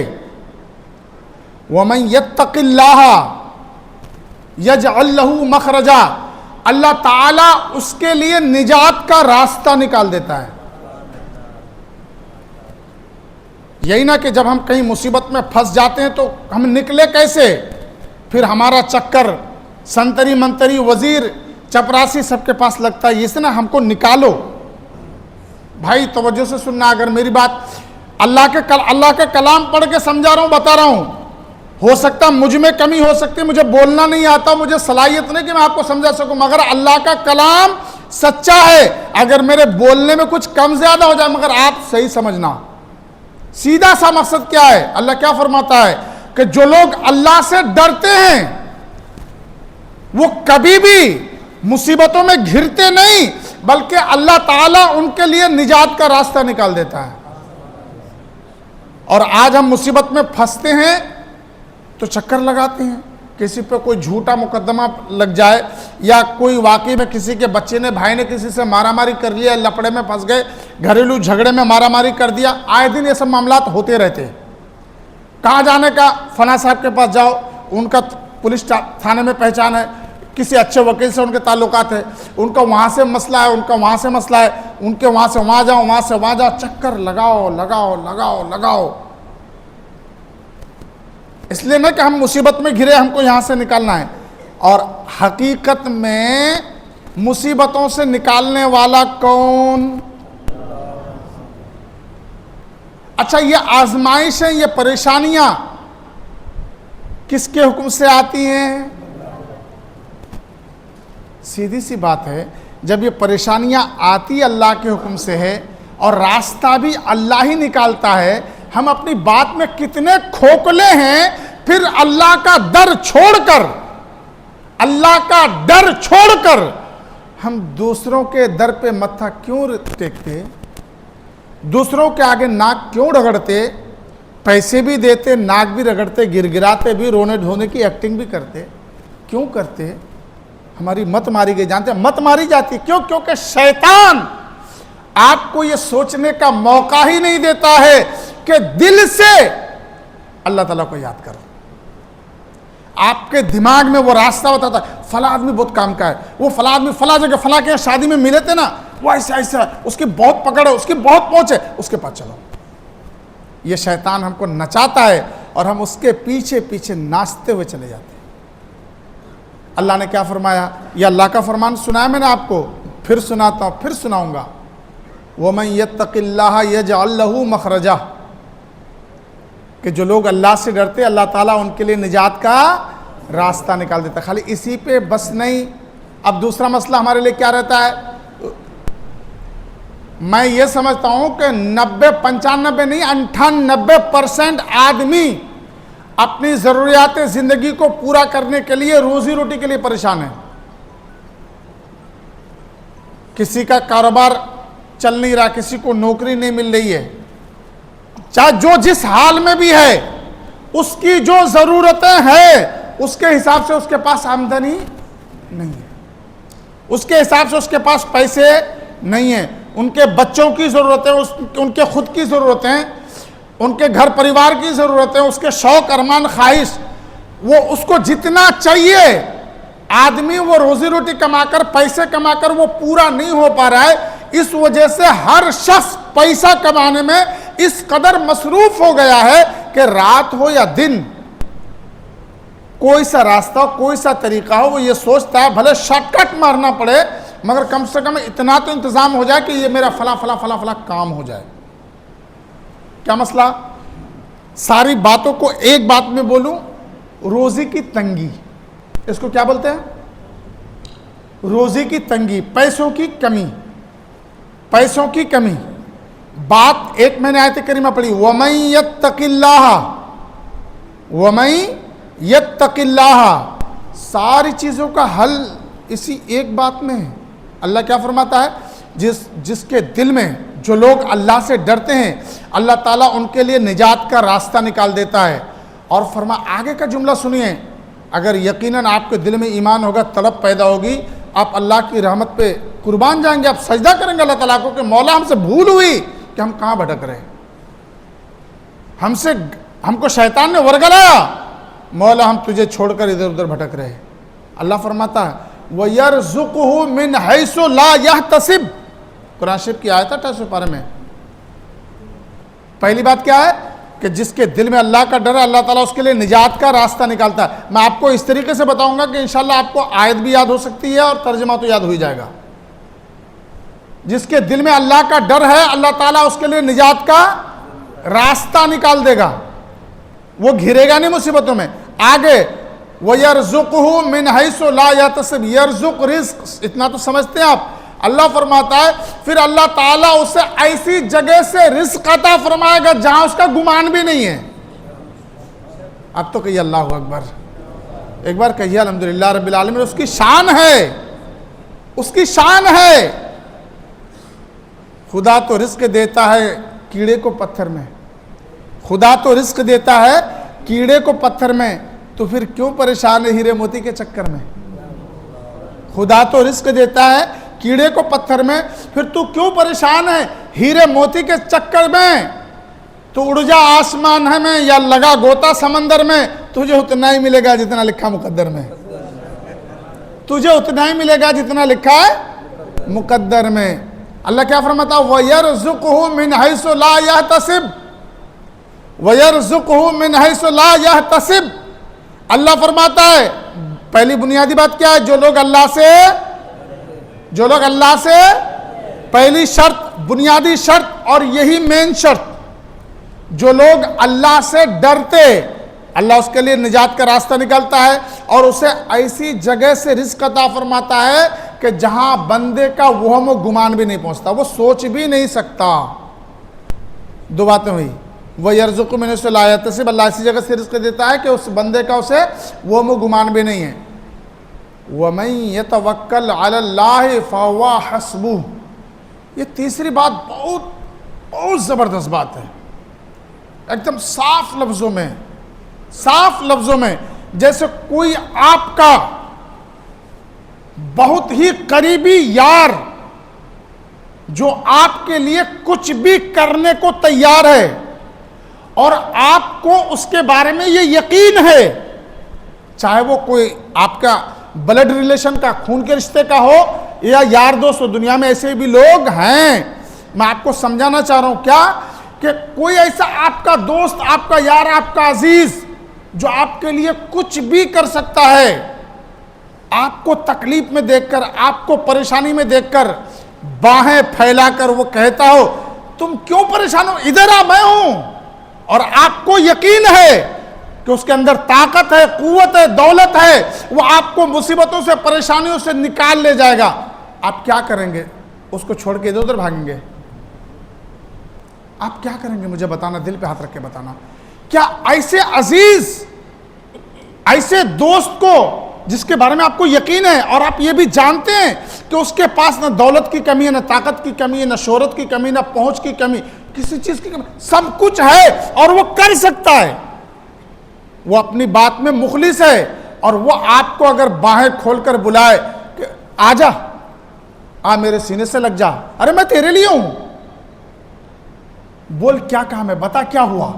S1: وَمَن يَتَّقِ اللَّهَ يَجْعَل لَّهُ مَخْرَجًا، اللہ تعالیٰ اس کے لیے نجات کا راستہ نکال دیتا ہے۔ یہی نہ کہ جب ہم کہیں مصیبت میں پھنس جاتے ہیں تو ہم نکلے کیسے، پھر ہمارا چکر سنتری منتری وزیر چپراسی سب کے پاس لگتا ہے، اس نے ہم کو نکالو۔ بھائی توجہ سے سننا، اگر میری بات اللہ کے کلام پڑھ کے سمجھا رہا ہوں، بتا رہا ہوں، ہو سکتا مجھ میں کمی ہو سکتی، مجھے بولنا نہیں آتا، مجھے صلاحیت نہیں کہ میں آپ کو سمجھا سکوں، مگر اللہ کا کلام سچا ہے۔ اگر میرے بولنے میں کچھ کم زیادہ ہو جائے مگر آپ صحیح سمجھنا، سیدھا سا مقصد کیا ہے، اللہ کیا فرماتا ہے کہ جو لوگ اللہ سے ڈرتے ہیں وہ کبھی بھی مصیبتوں میں گھرتے نہیں، بلکہ اللہ تعالیٰ ان کے لیے نجات کا راستہ نکال دیتا ہے۔ اور آج ہم مصیبت میں پھنستے ہیں تو چکر لگاتے ہیں، کسی پہ کوئی جھوٹا مقدمہ لگ جائے، یا کوئی واقعی میں کسی کے بچے نے بھائی نے کسی سے مارا ماری کر لیا، لپڑے میں پھنس گئے، گھریلو جھگڑے میں مارا ماری کر دیا، آئے دن یہ سب معاملات ہوتے رہتے ہیں۔ کہاں جانے کا، فلاں صاحب کے پاس جاؤ، ان کا پولیس تھانے میں پہچان ہے، کسی اچھے وکیل سے ان کے تعلقات ہے، ان کا وہاں سے مسئلہ ہے، ان کا وہاں سے مسئلہ ہے، ان کے وہاں سے وہاں جاؤ، وہاں سے وہاں جاؤ، چکر لگاؤ لگاؤ لگاؤ لگاؤ۔ اس لیے نہ کہ ہم مصیبت میں گھرے ہم کو یہاں سے نکالنا ہے، اور حقیقت میں مصیبتوں سے نکالنے والا کون؟ اچھا، یہ آزمائشیں، یہ پریشانیاں کس کے حکم سے آتی ہیں؟ سیدھی سی بات ہے، جب یہ پریشانیاں آتی اللہ کے حکم سے ہے اور راستہ بھی اللہ ہی نکالتا ہے، ہم اپنی بات میں کتنے کھوکھلے ہیں، پھر اللہ کا ڈر چھوڑ کر ہم دوسروں کے در پہ متھا کیوں ٹیکتے، دوسروں کے آگے ناک کیوں رگڑتے، پیسے بھی دیتے، ناک بھی رگڑتے، گرگراتے بھی، رونے دھونے کی ایکٹنگ بھی کرتے، کیوں کرتے؟ ہماری مت ماری گئی، جانتے ہیں مت ماری جاتی کیوں؟ کیونکہ شیطان آپ کو یہ سوچنے کا موقع ہی نہیں دیتا ہے کہ دل سے اللہ تعالیٰ کو یاد کرو۔ آپ کے دماغ میں وہ راستہ بتاتا ہے، فلاں آدمی بہت کام کا ہے، وہ فلاں آدمی فلاں جگہ فلاں کے شادی میں ملے تھے نا، وہ ایسا ایسا، اس کی بہت پکڑ ہے، اس کی بہت پہنچ ہے، اس کے پاس چلو۔ یہ شیطان ہم کو نچاتا ہے اور ہم اس کے پیچھے پیچھے ناچتے ہوئے چلے جاتے ہیں۔ اللہ نے کیا فرمایا؟ یہ اللہ کا فرمان سنایا میں نے آپ کو، پھر سناتا ہوں، پھر سناؤں گا۔ وَمَن يَتَّقِ اللَّهَ يَجْعَل لَّهُ مَخْرَجًا، کہ جو لوگ اللہ سے ڈرتے اللہ تعالیٰ ان کے لیے نجات کا راستہ نکال دیتا ہے۔ خالی اسی پہ بس نہیں، اب دوسرا مسئلہ ہمارے لیے کیا رہتا ہے؟ میں یہ سمجھتا ہوں کہ 95 نہیں 98% آدمی اپنی ضروریات زندگی کو پورا کرنے کے لیے، روزی روٹی کے لیے پریشان ہے۔ کسی کا کاروبار چل نہیں رہا، کسی کو نوکری نہیں مل رہی ہے، چاہے جو جس حال میں بھی ہے، اس کی جو ضرورتیں ہیں اس کے حساب سے اس کے پاس آمدنی نہیں ہے، اس کے حساب سے اس کے پاس پیسے نہیں ہیں، ان کے بچوں کی ضرورتیں، ان کے خود کی ضرورتیں، ان کے گھر پریوار کی ضرورتیں، اس کے شوق ارمان خواہش، وہ اس کو جتنا چاہیے آدمی وہ روزی روٹی کما کر، پیسے کما کر وہ پورا نہیں ہو پا رہا ہے۔ اس وجہ سے ہر شخص پیسہ کمانے میں اس قدر مصروف ہو گیا ہے کہ رات ہو یا دن، کوئی سا راستہ کوئی سا طریقہ ہو، وہ یہ سوچتا ہے بھلے شارٹ کٹ مارنا پڑے مگر کم سے کم اتنا تو انتظام ہو جائے کہ یہ میرا فلاں فلاں فلاں فلاں کام ہو جائے۔ کیا مسئلہ؟ ساری باتوں کو ایک بات میں بولوں، روزی کی تنگی، اس کو کیا بولتے ہیں؟ روزی کی تنگی، پیسوں کی کمی، پیسوں کی کمی۔ بات ایک میں نے آیت کریمہ پڑھی وَمَن يَتَّقِ اللَّهَ وَمَن يَتَّقِ اللَّهَ، ساری چیزوں کا حل اسی ایک بات میں ہے۔ اللہ کیا فرماتا ہے؟ جس کے دل میں جو لوگ اللہ سے ڈرتے ہیں اللہ تعالیٰ ان کے لیے نجات کا راستہ نکال دیتا ہے۔ اور آگے کا جملہ سنیے، اگر یقیناً آپ کے دل میں ایمان ہوگا، طلب پیدا ہوگی، آپ اللہ کی رحمت پہ قربان جائیں گے، آپ سجدہ کریں گے اللہ تعالیٰ کو کہ مولا ہم سے بھول ہوئی کہ ہم کہاں بھٹک رہے، ہم کو شیطان نے ورگلایا، مولا ہم تجھے چھوڑ کر ادھر ادھر بھٹک رہے۔ اللہ فرماتا ہے وَيَرْزُقُهُ مِنْ حَيْثُ لَا يَحْتَسِبُ، قرآن شریف کی آیت ہے 28 پارے میں۔ پہلی بات کیا ہے کہ جس کے دل میں اللہ کا ڈر ہے اللہ تعالیٰ اس کے لیے نجات کا راستہ نکالتا ہے۔ میں آپ کو اس طریقے سے بتاؤں گا کہ انشاءاللہ آپ کو آیت بھی یاد ہو سکتی ہے اور ترجمہ تو یاد ہو ہی جائے گا۔ جس کے دل میں اللہ کا ڈر ہے اللہ تعالیٰ اس کے لیے نجات کا راستہ نکال دے گا، وہ گھرے گا نہیں مصیبتوں میں۔ آگے وَيَرْزُقُهُ مِنْ حَيْثُ لَا يَحْتَسِبُ، یرزق رزق، اتنا تو سمجھتے ہیں آپ۔ اللہ فرماتا ہے پھر اللہ تعالیٰ اسے ایسی جگہ سے رزق عطا فرمائے گا جہاں اس کا گمان بھی نہیں ہے۔ اب تو کہیے اللہ اکبر، ایک بار کہیے الحمدللہ رب العالمین۔ اس کی شان ہے، اس کی شان ہے۔ خدا تو رزق دیتا ہے کیڑے کو پتھر میں، خدا تو رزق دیتا ہے کیڑے کو پتھر میں، تو پھر کیوں پریشان ہے ہیرے موتی کے چکر میں؟ خدا تو رزق دیتا ہے کیڑے کو پتھر میں، پھر تو کیوں پریشان ہے ہیرے موتی کے چکر میں؟ تو اڑ جا آسمان ہے میں یا لگا گوتا سمندر میں، تجھے اتنا ہی ملے گا جتنا لکھا مقدر میں، تجھے اتنا ہی ملے گا جتنا لکھا ہے مقدر میں۔ اللہ کیا فرماتا ہے وَيَرْزُقُهُ مِنْ حَيْثُ لَا يَحْتَسِبُ، وَيَرْزُقُهُ مِنْ حَيْثُ لَا يَحْتَسِبُ۔ اللہ فرماتا ہے پہلی بنیادی بات کیا ہے؟ جو لوگ اللہ سے پہلی شرط، بنیادی شرط اور یہی مین شرط، جو لوگ اللہ سے ڈرتے اللہ اس کے لیے نجات کا راستہ نکالتا ہے اور اسے ایسی جگہ سے رزق عطا فرماتا ہے کہ جہاں بندے کا وہم و گمان بھی نہیں پہنچتا، وہ سوچ بھی نہیں سکتا۔ دو باتیں ہوئی، وَيَرْزُقُ مِنْ حَيْثُ لَا يَحْتَسِبُ، اللہ ایسی جگہ سے رزق دیتا ہے کہ اس بندے کا اسے وہم و گمان بھی نہیں ہے۔ وَمَن يَتَوَكَّلْ عَلَى اللَّهِ فَهُوَ حَسْبُهُ، یہ تیسری بات بہت زبردست بات ہے، ایک دم صاف لفظوں میں، جیسے کوئی آپ کا بہت ہی قریبی یار جو آپ کے لیے کچھ بھی کرنے کو تیار ہے اور آپ کو اس کے بارے میں یہ یقین ہے، چاہے وہ کوئی آپ کا بلڈ ریلیشن کا، خون کے رشتے کا ہو یا یار دوست ہو، دنیا میں ایسے بھی لوگ ہیں۔ میں آپ کو سمجھانا چاہ رہا ہوں کیا کہ کوئی ایسا آپ کا دوست، آپ کا یار، آپ کا عزیز جو آپ کے لیے کچھ بھی کر سکتا ہے، آپ کو تکلیف میں دیکھ کر، آپ کو پریشانی میں دیکھ کر باہیں پھیلا کر وہ کہتا ہو تم کیوں پریشان ہو، ادھر آ، میں ہوں، اور آپ کو یقین ہے کہ اس کے اندر طاقت ہے، قوت ہے، دولت ہے، وہ آپ کو مصیبتوں سے، پریشانیوں سے نکال لے جائے گا، آپ کیا کریں گے؟ اس کو چھوڑ کے ادھر ادھر بھاگیں گے؟ آپ کیا کریں گے؟ مجھے بتانا، دل پہ ہاتھ رکھ کے بتانا۔ کیا ایسے عزیز، ایسے دوست کو جس کے بارے میں آپ کو یقین ہے اور آپ یہ بھی جانتے ہیں کہ اس کے پاس نہ دولت کی کمی ہے، نہ طاقت کی کمی ہے، نہ شہرت کی کمی، نہ پہنچ کی کمی، کسی چیز کی کمی، سب کچھ ہے اور وہ کر سکتا ہے، وہ اپنی بات میں مخلص ہے، اور وہ آپ کو اگر باہیں کھول کر بلائے کہ آ جا، آ میرے سینے سے لگ جا، ارے میں تیرے لیے ہوں، بول کیا کام ہے، بتا کیا ہوا۔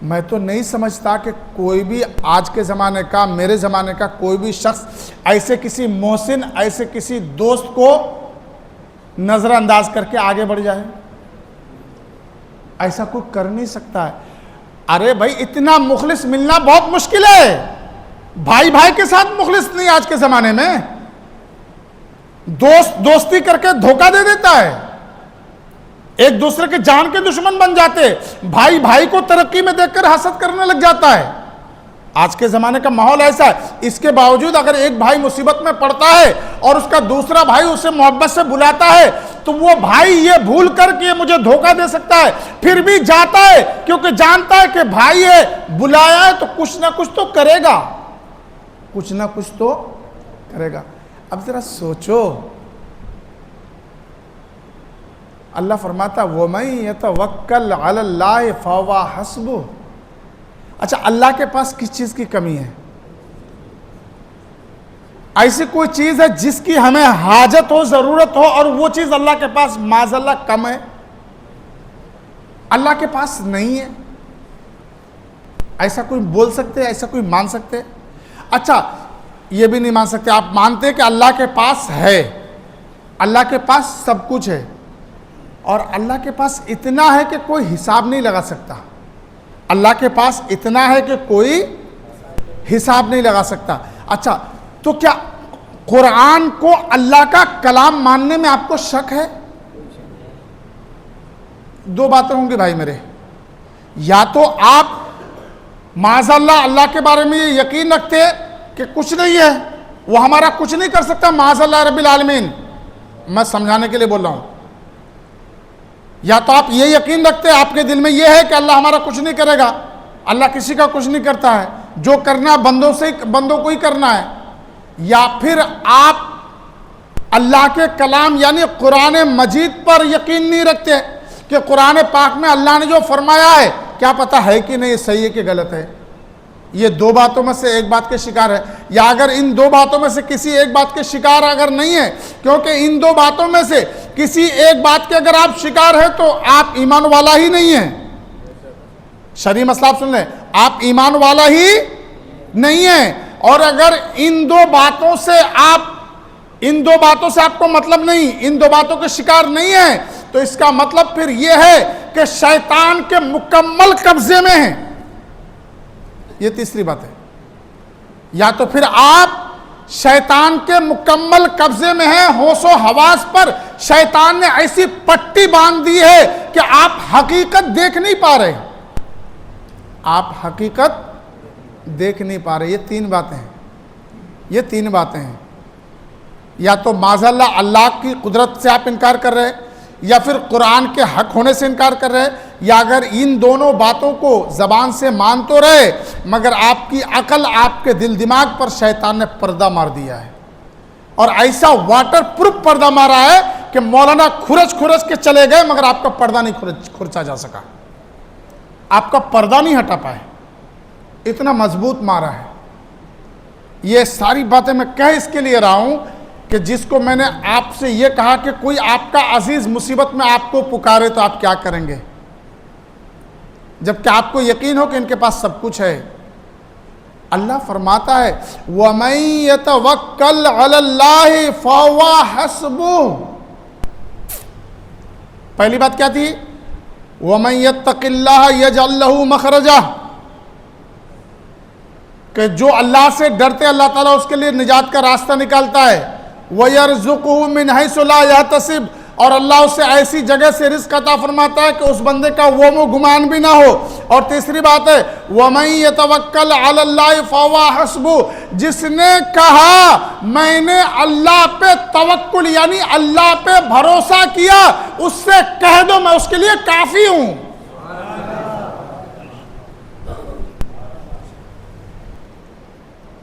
S1: میں تو نہیں سمجھتا کہ کوئی بھی آج کے زمانے کا، میرے زمانے کا کوئی بھی شخص ایسے کسی محسن، ایسے کسی دوست کو نظر انداز کر کے آگے بڑھ جائے، ایسا کوئی کر نہیں سکتا ہے۔ ارے بھائی اتنا مخلص ملنا بہت مشکل ہے، بھائی بھائی کے ساتھ مخلص نہیں آج کے زمانے میں، دوست دوستی کر کے دھوکہ دے دیتا ہے، ایک دوسرے کے جان کے دشمن بن جاتے، بھائی بھائی کو ترقی میں دیکھ کر حسد کرنے لگ جاتا ہے۔ آج کے زمانے کا ماحول ایسا ہے، اس کے باوجود اگر ایک بھائی مصیبت میں پڑتا ہے اور اس کا دوسرا بھائی اسے محبت سے بلاتا ہے تو وہ بھائی یہ بھول کر کے مجھے دھوکہ دے سکتا ہے، پھر بھی جاتا ہے کیونکہ جانتا ہے کہ بھائی ہے، بلایا ہے تو کچھ نہ کچھ تو کرے گا، کچھ نہ کچھ تو کرے گا۔ اب ذرا سوچو، اللہ فرماتا وَمَن يَتَوَكَّلْ عَلَى اللَّهِ فَهُوَ حَسْبُهُ۔ اچھا، اللہ کے پاس کس چیز کی کمی ہے؟ ایسی کوئی چیز ہے جس کی ہمیں حاجت ہو، ضرورت ہو، اور وہ چیز اللہ کے پاس معاذ اللہ کم ہے؟ اللہ کے پاس نہیں ہے؟ ایسا کوئی بول سکتے، ایسا کوئی مان سکتے؟ اچھا، یہ بھی نہیں مان سکتے، آپ مانتے کہ اللہ کے پاس ہے، اللہ کے پاس سب کچھ ہے، اور اللہ کے پاس اتنا ہے کہ کوئی حساب نہیں لگا سکتا، اللہ کے پاس اتنا ہے کہ کوئی حساب نہیں لگا سکتا۔ اچھا، تو کیا قرآن کو اللہ کا کلام ماننے میں آپ کو شک ہے؟ دو باتیں ہوں گی بھائی میرے، یا تو آپ معاذ اللہ اللہ کے بارے میں یہ یقین رکھتے کہ کچھ نہیں ہے، وہ ہمارا کچھ نہیں کر سکتا معاذ اللہ رب العالمین، میں سمجھانے کے لیے بول رہا ہوں، یا تو آپ یہ یقین رکھتے، آپ کے دل میں یہ ہے کہ اللہ ہمارا کچھ نہیں کرے گا، اللہ کسی کا کچھ نہیں کرتا ہے، جو کرنا ہے بندوں کو ہی کرنا ہے، یا پھر آپ اللہ کے کلام یعنی قرآن مجید پر یقین نہیں رکھتے کہ قرآن پاک میں اللہ نے جو فرمایا ہے کیا پتہ ہے کہ نہیں، صحیح ہے کہ غلط ہے۔ یہ دو باتوں میں سے ایک بات کے شکار ہے، یا اگر ان دو باتوں میں سے کسی ایک بات کے شکار اگر نہیں ہے، کیونکہ ان دو باتوں میں سے کسی ایک بات کے اگر آپ شکار ہیں تو آپ ایمان والا ہی نہیں ہیں۔ شرعی مسئلہ آپ سن لیں، آپ ایمان والا ہی نہیں ہیں، اور اگر ان دو باتوں سے آپ کو مطلب نہیں، ان دو باتوں کے شکار نہیں ہیں، تو اس کا مطلب پھر یہ ہے کہ شیطان کے مکمل قبضے میں ہیں۔ یہ تیسری بات ہے، یا تو پھر آپ شیطان کے مکمل قبضے میں ہیں، ہوش و حواس پر شیطان نے ایسی پٹی باندھ دی ہے کہ آپ حقیقت دیکھ نہیں پا رہے، آپ حقیقت دیکھ نہیں پا رہے۔ یہ تین باتیں ہیں، یا تو معاذ اللہ کی قدرت سے آپ انکار کر رہے، یا پھر قرآن کے حق ہونے سے انکار کر رہے، یا اگر ان دونوں باتوں کو زبان سے مان تو رہے مگر آپ کی عقل، آپ کے دل دماغ پر شیطان نے پردہ مار دیا ہے، اور ایسا واٹر پروف پردہ مارا ہے کہ مولانا کھرچ کے چلے گئے مگر آپ کا پردہ نہیں کھرچا جا سکا، آپ کا پردہ نہیں ہٹا پائے، اتنا مضبوط مارا ہے۔ یہ ساری باتیں میں کہہ اس کے لیے رہا ہوں کہ جس کو میں نے آپ سے یہ کہا کہ کوئی آپ کا عزیز مصیبت میں آپ کو پکارے تو آپ کیا کریں گے، جبکہ آپ کو یقین ہو کہ ان کے پاس سب کچھ ہے۔ اللہ فرماتا ہے وَمَن يَتَوَكَّلْ عَلَى اللَّهِ فَهُوَ حَسْبُهُ۔ پہلی بات کیا تھی؟ وَمَن يَتَّقِ اللَّهَ يَجْعَل لَّهُ مَخْرَجًا، کہ جو اللہ سے ڈرتے اللہ تعالیٰ اس کے لیے نجات کا راستہ نکالتا ہے، وَيَرْزُقُهُ مِنْ حَيْثُ لَا يَحْتَسِبُ، اور اللہ اسے ایسی جگہ سے رزق عطا فرماتا ہے کہ اس بندے کا وہم و گمان بھی نہ ہو۔ اور تیسری بات ہے وَمَن يَتَوَكَّلْ عَلَى اللَّهِ فَهُوَ حَسْبُهُ، جس نے کہا میں نے اللہ پہ توکل یعنی اللہ پہ بھروسہ کیا، اس سے کہہ دو میں اس کے لیے کافی ہوں۔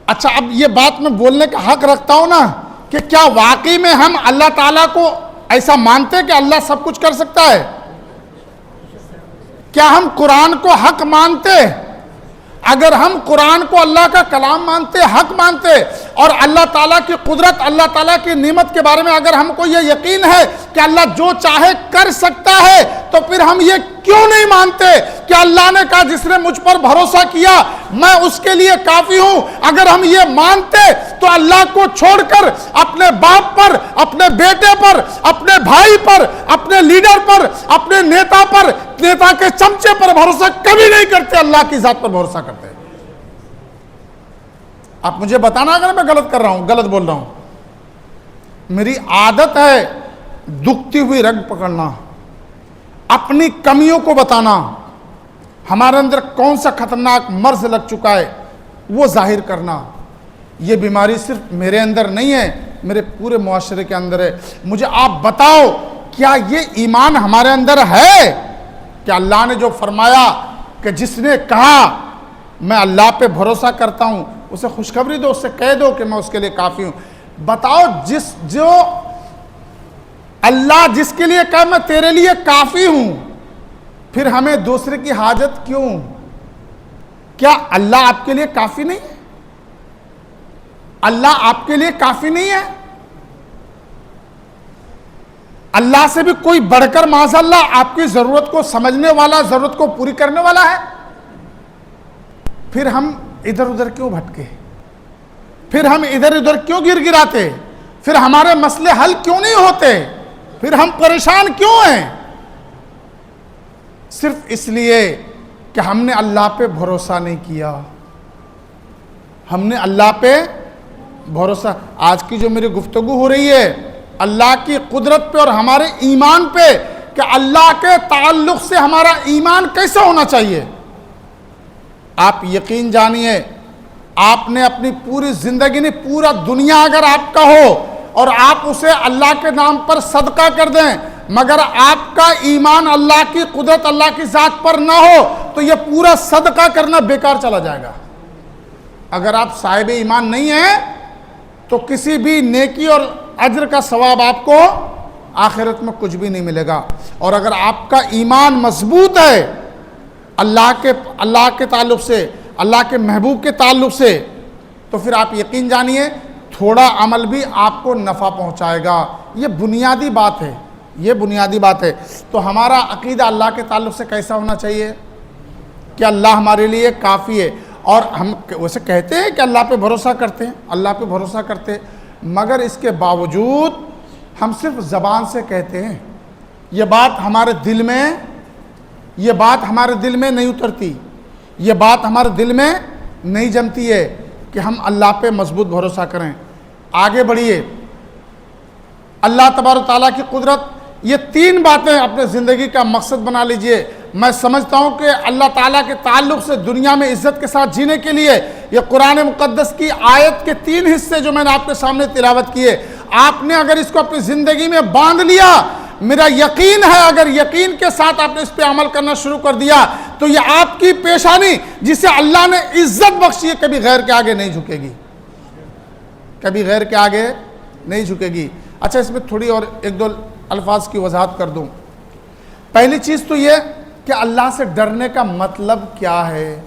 S1: اچھا، اب یہ بات میں بولنے کا حق رکھتا ہوں نا کہ کیا واقعی میں ہم اللہ تعالیٰ کو ایسا مانتے کہ اللہ سب کچھ کر سکتا ہے؟ کیا ہم قرآن کو حق مانتے؟ اگر ہم قرآن کو اللہ کا کلام مانتے، حق مانتے، اور اللہ تعالیٰ کی قدرت، اللہ تعالیٰ کی نعمت کے بارے میں اگر ہم کو یہ یقین ہے کہ اللہ جو چاہے کر سکتا ہے، تو پھر ہم یہ کیوں نہیں مانتے کہ اللہ نے کہا جس نے مجھ پر بھروسہ کیا میں اس کے لیے کافی ہوں؟ اگر ہم یہ مانتے تو اللہ کو چھوڑ کر اپنے باپ پر، اپنے بیٹے پر، اپنے بھائی پر، اپنے لیڈر پر، اپنے نیتا پر، نیتا کے چمچے پر بھروسہ کبھی نہیں کرتے، اللہ کی ذات پر بھروسہ کرتے۔ آپ مجھے بتانا اگر میں غلط کر رہا ہوں، غلط بول رہا ہوں۔ میری عادت ہے دکھتی ہوئی رگ پکڑنا، اپنی کمیوں کو بتانا، ہمارے اندر کون سا خطرناک مرض لگ چکا ہے وہ ظاہر کرنا۔ یہ بیماری صرف میرے اندر نہیں ہے، میرے پورے معاشرے کے اندر ہے۔ مجھے آپ بتاؤ کیا یہ ایمان ہمارے اندر ہے کہ اللہ نے جو فرمایا کہ جس نے کہا میں اللہ پہ بھروسہ کرتا ہوں اسے خوشخبری دو، اس سے کہہ دو کہ میں اس کے لیے کافی ہوں. بتاؤ جو اللہ جس کے لیے کہا میں تیرے لیے کافی ہوں، پھر ہمیں دوسرے کی حاجت کیوں؟ کیا اللہ آپ کے لیے کافی نہیں ہے؟ اللہ آپ کے لیے کافی نہیں ہے؟ اللہ سے بھی کوئی بڑھ کر معاذ اللہ آپ کی ضرورت کو سمجھنے والا، ضرورت کو پوری کرنے والا ہے. پھر ہم ادھر ادھر کیوں بھٹکے؟ پھر ہم ادھر ادھر کیوں گر گراتے؟ پھر ہمارے مسئلے حل کیوں نہیں ہوتے؟ پھر ہم پریشان کیوں ہیں؟ صرف اس لیے کہ ہم نے اللہ پہ بھروسہ نہیں کیا. ہم نے اللہ پہ بھروسہ. آج کی جو میری گفتگو ہو رہی ہے اللہ کی قدرت پہ اور ہمارے ایمان پہ کہ اللہ کے تعلق سے ہمارا ایمان کیسا ہونا چاہیے. آپ یقین جانیے آپ نے اپنی پوری زندگی نہیں، پورا دنیا اگر آپ کا ہو اور آپ اسے اللہ کے نام پر صدقہ کر دیں مگر آپ کا ایمان اللہ کی قدرت، اللہ کی ذات پر نہ ہو تو یہ پورا صدقہ کرنا بیکار چلا جائے گا. اگر آپ صاحب ایمان نہیں ہیں تو کسی بھی نیکی اور اجر کا ثواب آپ کو آخرت میں کچھ بھی نہیں ملے گا. اور اگر آپ کا ایمان مضبوط ہے اللہ کے تعلق سے، اللہ کے محبوب کے تعلق سے، تو پھر آپ یقین جانیے تھوڑا عمل بھی آپ کو نفع پہنچائے گا. یہ بنیادی بات ہے، یہ بنیادی بات ہے. تو ہمارا عقیدہ اللہ کے تعلق سے کیسا ہونا چاہیے کہ اللہ ہمارے لیے کافی ہے. اور ہم ویسے کہتے ہیں کہ اللہ پہ بھروسہ کرتے ہیں، اللہ پہ بھروسہ کرتے ہیں، مگر اس کے باوجود ہم صرف زبان سے کہتے ہیں. یہ بات ہمارے دل میں نہیں اترتی، یہ بات ہمارے دل میں نہیں جمتی ہے کہ ہم اللہ پہ مضبوط بھروسہ کریں. آگے بڑھیے. اللہ تبارک و تعالیٰ کی قدرت، یہ 3 باتیں اپنے زندگی کا مقصد بنا لیجئے. میں سمجھتا ہوں کہ اللہ تعالیٰ کے تعلق سے دنیا میں عزت کے ساتھ جینے کے لیے یہ قرآن مقدس کی آیت کے 3 حصے جو میں نے آپ کے سامنے تلاوت کیے، آپ نے اگر اس کو اپنی زندگی میں باندھ لیا، میرا یقین ہے اگر یقین کے ساتھ آپ نے اس پہ عمل کرنا شروع کر دیا تو یہ آپ کی پیشانی جسے اللہ نے عزت بخشی ہے کبھی غیر کے آگے نہیں جھکے گی، کبھی غیر کے آگے نہیں جھکے گی. اچھا اس میں تھوڑی اور 1-2 الفاظ کی وضاحت کر دوں. پہلی چیز تو یہ کہ اللہ سے ڈرنے کا مطلب کیا ہے.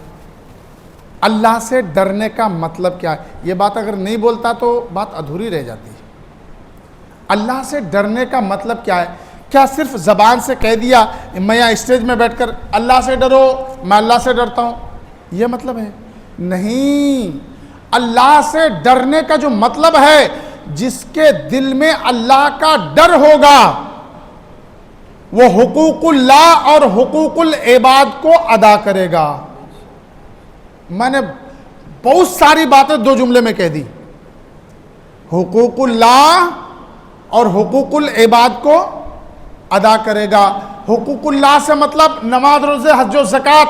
S1: اللہ سے ڈرنے کا مطلب کیا ہے؟ یہ بات اگر نہیں بولتا تو بات ادھوری رہ جاتی ہے. اللہ سے ڈرنے کا مطلب کیا ہے؟ کیا صرف زبان سے کہہ دیا میں یہاں اسٹیج میں بیٹھ کر اللہ سے ڈرو، میں اللہ سے ڈرتا ہوں، یہ مطلب ہے؟ نہیں. اللہ سے ڈرنے کا جو مطلب ہے جس کے دل میں اللہ کا ڈر ہوگا وہ حقوق اللہ اور حقوق العباد کو ادا کرے گا. میں نے بہت ساری باتیں 2 جملے میں کہہ دی. حقوق اللہ اور حقوق العباد کو ادا کرے گا. حقوق اللہ سے مطلب نماز، روزے، حج و زکوٰۃ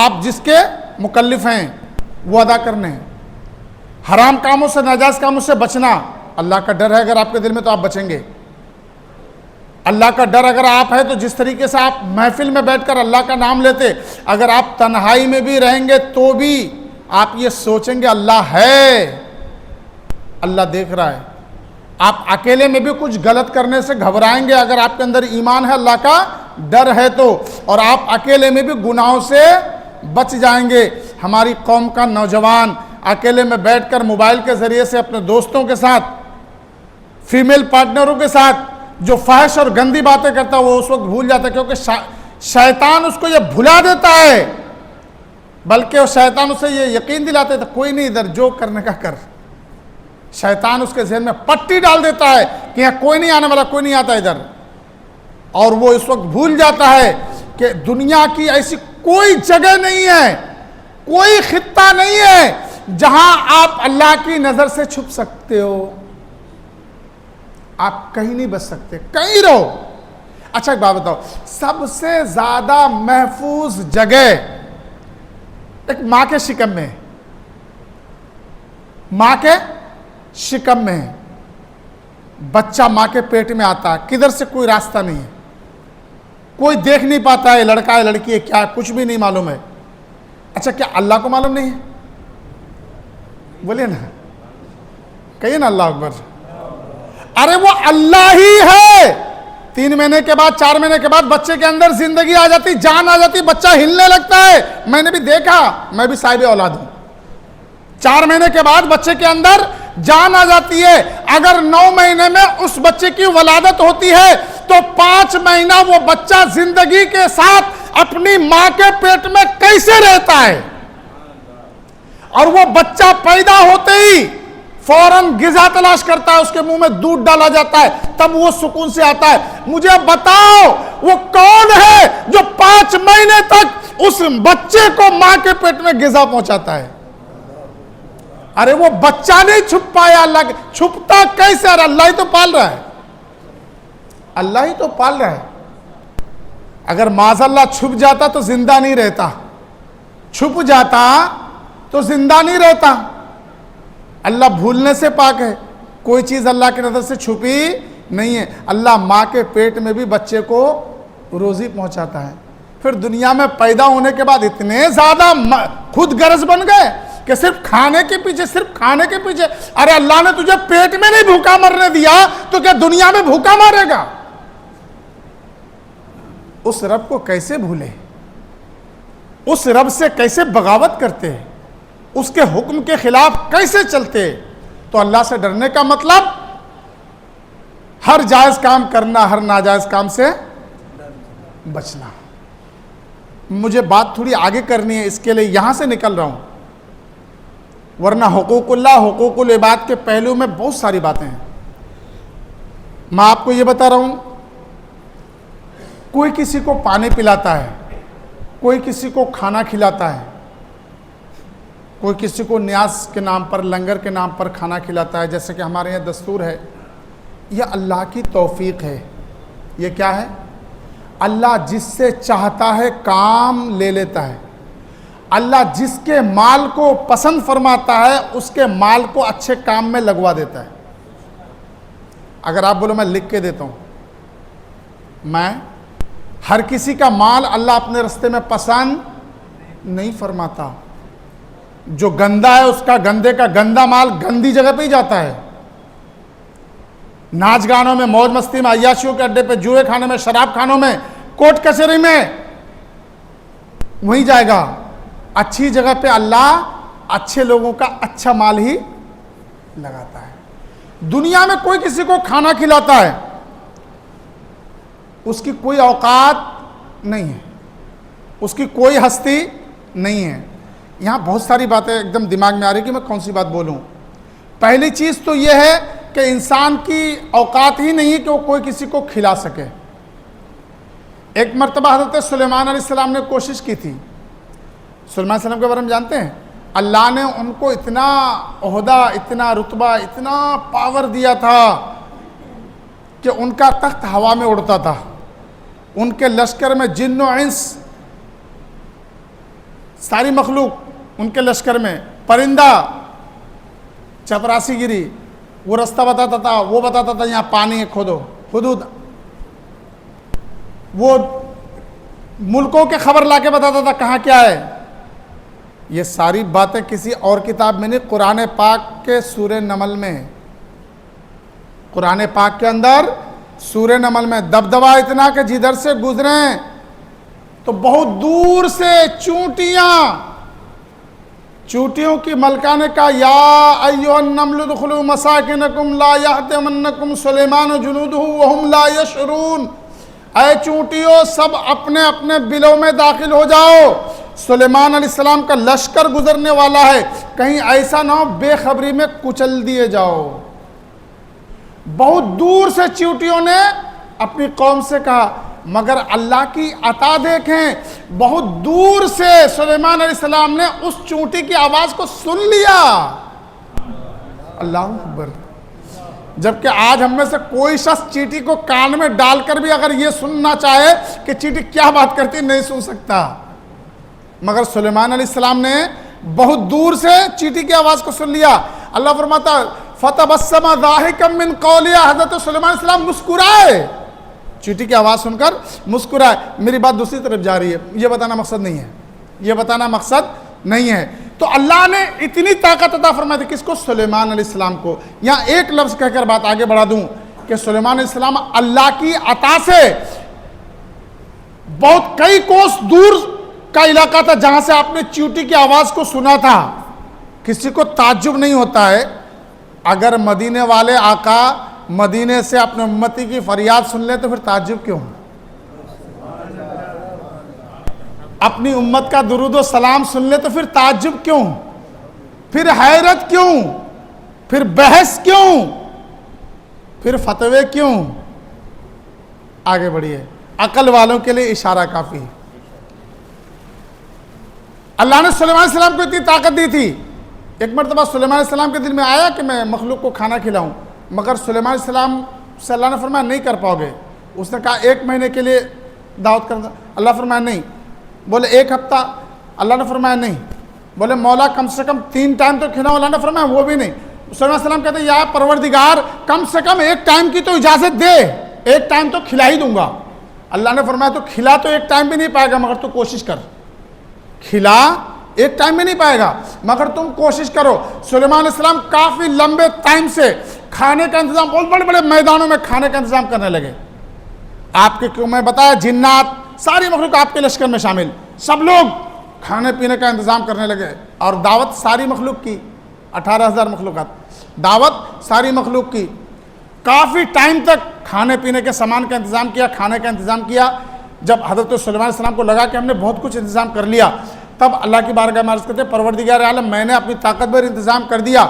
S1: آپ جس کے مکلف ہیں وہ ادا کرنے ہیں. حرام کاموں سے، ناجائز کاموں سے بچنا. اللہ کا ڈر ہے اگر آپ کے دل میں تو آپ بچیں گے. اللہ کا ڈر اگر آپ ہے تو جس طریقے سے آپ محفل میں بیٹھ کر اللہ کا نام لیتے، اگر آپ تنہائی میں بھی رہیں گے تو بھی آپ یہ سوچیں گے اللہ ہے، اللہ دیکھ رہا ہے. آپ اکیلے میں بھی کچھ غلط کرنے سے گھبرائیں گے اگر آپ کے اندر ایمان ہے، اللہ کا ڈر ہے تو، اور آپ اکیلے میں بھی گناہوں سے بچ جائیں گے. ہماری قوم کا نوجوان اکیلے میں بیٹھ کر موبائل کے ذریعے سے اپنے دوستوں کے ساتھ، فیمیل پارٹنروں کے ساتھ جو فحش اور گندی باتیں کرتا ہے وہ اس وقت بھول جاتا ہے، کیونکہ شیطان اس کو یہ بھلا دیتا ہے، بلکہ وہ شیطان اسے یہ یقین دلاتا ہے کوئی نہیں، ادھر جو کرنے کا کر. شیطان اس کے ذہن میں پٹی ڈال دیتا ہے کہ یہاں کوئی نہیں آنے والا، کوئی نہیں آتا ادھر. اور وہ اس وقت بھول جاتا ہے کہ دنیا کی ایسی کوئی جگہ نہیں ہے، کوئی خطہ نہیں ہے جہاں آپ اللہ کی نظر سے چھپ سکتے ہو. آپ کہیں نہیں بچ سکتے، کہیں رہو. اچھا ایک بات بتاؤ، سب سے زیادہ محفوظ جگہ ایک ماں کے شکم میں ہے، ماں کے شکم میں ہے. بچہ ماں کے پیٹ میں آتا ہے، کدھر سے کوئی راستہ نہیں ہے، کوئی دیکھ نہیں پاتا ہے لڑکا ہے لڑکی ہے کیا ہے، کچھ بھی نہیں معلوم ہے. اچھا کیا اللہ کو معلوم نہیں ہے؟ بولیے نا، کہیے نا اللہ اکبر. ارے وہ اللہ ہی ہے. 3 مہینے کے بعد 4 مہینے کے بعد بچے کے اندر زندگی آ جاتی، جان آ جاتی، بچہ ہلنے لگتا ہے. میں نے بھی دیکھا، میں بھی صاحب اولاد ہوں. 4 مہینے کے بعد بچے کے اندر جان آ جاتی ہے. اگر 9 مہینے میں اس بچے کی ولادت ہوتی ہے تو 5 مہینہ وہ بچہ زندگی کے ساتھ اپنی ماں کے پیٹ میں کیسے رہتا ہے؟ اور وہ بچہ پیدا ہوتے ہی فوراً غذا تلاش کرتا ہے، اس کے منہ میں دودھ ڈالا جاتا ہے، تب وہ سکون سے آتا ہے. مجھے بتاؤ وہ کون ہے جو 5 مہینے تک اس بچے کو ماں کے پیٹ میں غذا پہنچاتا ہے؟ ارے وہ بچہ نہیں چھپ پایا، اللہ چھپتا کیسے؟ ارے اللہ ہی تو پال رہا ہے، اللہ ہی تو پال رہا ہے. اگر معاذ اللہ چھپ جاتا تو زندہ نہیں رہتا، چھپ جاتا تو زندہ نہیں رہتا. اللہ بھولنے سے پاک ہے، کوئی چیز اللہ کی نظر سے چھپی نہیں ہے. اللہ ماں کے پیٹ میں بھی بچے کو روزی پہنچاتا ہے. پھر دنیا میں پیدا ہونے کے بعد اتنے زیادہ خود غرض بن گئے کہ صرف کھانے کے پیچھے، صرف کھانے کے پیچھے. ارے اللہ نے تجھے پیٹ میں نہیں بھوکا مرنے دیا تو کیا دنیا میں بھوکا مارے گا؟ اس رب کو کیسے بھولے، اس رب سے کیسے بغاوت کرتے، اس کے حکم کے خلاف کیسے چلتے؟ تو اللہ سے ڈرنے کا مطلب ہر جائز کام کرنا، ہر ناجائز کام سے بچنا. مجھے بات تھوڑی آگے کرنی ہے، اس کے لیے یہاں سے نکل رہا ہوں، ورنہ حقوق اللہ، حقوق العباد کے پہلو میں بہت ساری باتیں ہیں. میں آپ کو یہ بتا رہا ہوں، کوئی کسی کو پانی پلاتا ہے، کوئی کسی کو کھانا کھلاتا ہے، کوئی کسی کو نیاز کے نام پر، لنگر کے نام پر کھانا کھلاتا ہے، جیسے کہ ہمارے یہاں دستور ہے. یہ اللہ کی توفیق ہے. یہ کیا ہے؟ اللہ جس سے چاہتا ہے کام لے لیتا ہے. اللہ جس کے مال کو پسند فرماتا ہے اس کے مال کو اچھے کام میں لگوا دیتا ہے. اگر آپ بولو میں لکھ کے دیتا ہوں، میں ہر کسی کا مال اللہ اپنے رستے میں پسند نہیں فرماتا. جو گندا ہے اس کا گندے کا گندا مال گندی جگہ پہ ہی جاتا ہے. ناچ گانوں میں، موج مستی میں، عیاشیوں کے اڈے پہ، جوئے کھانے میں، شراب کھانوں میں، کوٹ کچہری میں، وہیں جائے گا. اچھی جگہ پہ اللہ اچھے لوگوں کا اچھا مال ہی لگاتا ہے. دنیا میں کوئی کسی کو کھانا کھلاتا ہے، اس کی کوئی اوقات نہیں ہے، اس کی کوئی ہستی نہیں ہے. یہاں بہت ساری باتیں ایک دم دماغ میں آ رہی کہ میں کون سی بات بولوں. پہلی چیز تو یہ ہے کہ انسان کی اوقات ہی نہیں ہے کہ وہ کوئی کسی کو کھلا سکے. ایک مرتبہ حضرت سلیمان علیہ السلام نے کوشش کی تھی. سلیمان علیہ السلام کے بارے میں جانتے ہیں؟ اللہ نے ان کو اتنا عہدہ، اتنا رتبہ، اتنا پاور دیا تھا کہ ان کا تخت ہوا میں اڑتا تھا. ان کے لشکر میں جن و انس، ساری مخلوق ان کے لشکر میں، پرندہ، چپراسی گری، وہ رستہ بتاتا تھا، وہ بتاتا تھا یہاں پانی ہے کھودو، حدود، وہ ملکوں کے خبر لا کے بتاتا تھا کہاں کیا ہے. یہ ساری باتیں کسی اور کتاب میں نہیں، قرآن پاک کے سورہ نمل میں، قرآن پاک کے اندر سورہ نمل میں دبدبا اتنا کہ جدھر سے گزریں تو بہت دور سے چونٹیوں کی ملکہ نے کہا یا ایھا النمل ادخلوا مساکنکم لا یحطمنکم سلیمان وجنودہ وہم لا یشعرون. اے چونٹیوں سب اپنے اپنے بلوں میں داخل ہو جاؤ، سلیمان علیہ السلام کا لشکر گزرنے والا ہے، کہیں ایسا نہ ہو بے خبری میں کچل دیے جاؤ. بہت دور سے چونٹیوں نے اپنی قوم سے کہا، مگر اللہ کی عطا دیکھیں، بہت دور سے سلیمان علیہ السلام نے اس چونٹی کی آواز کو سن لیا. اللہ اکبر. جبکہ آج ہم میں سے کوئی شخص چیٹی کو کان میں ڈال کر بھی اگر یہ سننا چاہے کہ چیٹی کیا بات کرتی نہیں سن سکتا، مگر سلیمان علیہ السلام نے بہت دور سے چیٹی کی آواز کو سن لیا. اللہ فرماتا فتبسم ضاحکا من قولها، حضرت سلیمان علیہ السلام مسکرائے، چیٹی کی آواز سن کر مسکرائے۔ میری بات دوسری طرف جا رہی ہے، یہ بتانا مقصد نہیں ہے، یہ بتانا مقصد نہیں ہے۔ تو اللہ نے اتنی طاقت عطا فرمائی تھی، کس کو؟ سلیمان علیہ السلام کو۔ یہاں ایک لفظ کہہ کر بات آگے بڑھا دوں کہ سلیمان علیہ السلام اللہ کی عطا سے بہت کئی کوس دور کا علاقہ تھا جہاں سے آپ نے چیوٹی کی آواز کو سنا تھا۔ کسی کو تعجب نہیں ہوتا ہے اگر مدینے والے آقا مدینے سے اپنے امتی کی فریاد سن لیں تو پھر تعجب کیوں؟ اپنی امت کا درود و سلام سن لیں تو پھر تعجب کیوں؟ پھر حیرت کیوں؟ پھر بحث کیوں؟ پھر فتوے کیوں؟ آگے بڑھیے، عقل والوں کے لیے اشارہ کافی۔ اللہ نے سلیمان علیہ السلام کو اتنی طاقت دی تھی، ایک مرتبہ سلیمان علیہ السلام کے دل میں آیا کہ میں مخلوق کو کھانا کھلاؤں، مگر سلیمان علیہ السلام سے اللہ نے فرمایا نہیں کر پاؤ گے۔ اس نے کہا 1 مہینے کے لیے دعوت کر دو، اللہ فرمایا نہیں۔ بولے 1 ہفتہ، اللہ نے فرمایا نہیں۔ بولے مولا کم سے کم 3 ٹائم تو کھلاؤ، اللہ نے فرمایا وہ بھی نہیں۔ سلیمان علیہ السلام کہتے ہیں یا پروردگار کم سے کم 1 ٹائم کی تو اجازت دے، 1 ٹائم تو کھلا ہی دوں گا۔ اللہ نے فرمایا تو کھلا تو 1 ٹائم بھی نہیں پائے گا مگر تو کوشش کر، کھلا 1 ٹائم میں نہیں پائے گا مگر تم کوشش کرو۔ سلیمان علیہ السلام کافی لمبے ٹائم سے کھانے کا انتظام، بہت بڑے بڑے میدانوں میں کھانے کا انتظام کرنے لگے۔ آپ کے میں بتایا جنات ساری مخلوق آپ کے لشکر میں شامل، سب لوگ کھانے پینے کا انتظام کرنے لگے، اور دعوت ساری مخلوق کی، 18,000 مخلوقات، دعوت ساری مخلوق کی۔ کافی ٹائم تک کھانے پینے کے سامان کا انتظام کیا، کھانے کا انتظام کیا۔ جب حضرت سلیمان علیہ السلام کو لگا کہ ہم نے بہت کچھ انتظام کر لیا، تب اللہ کی بارگاہ میں عرض کرتے ہیں پروردگار عالم میں نے اپنی طاقت بھر انتظام کر دیا،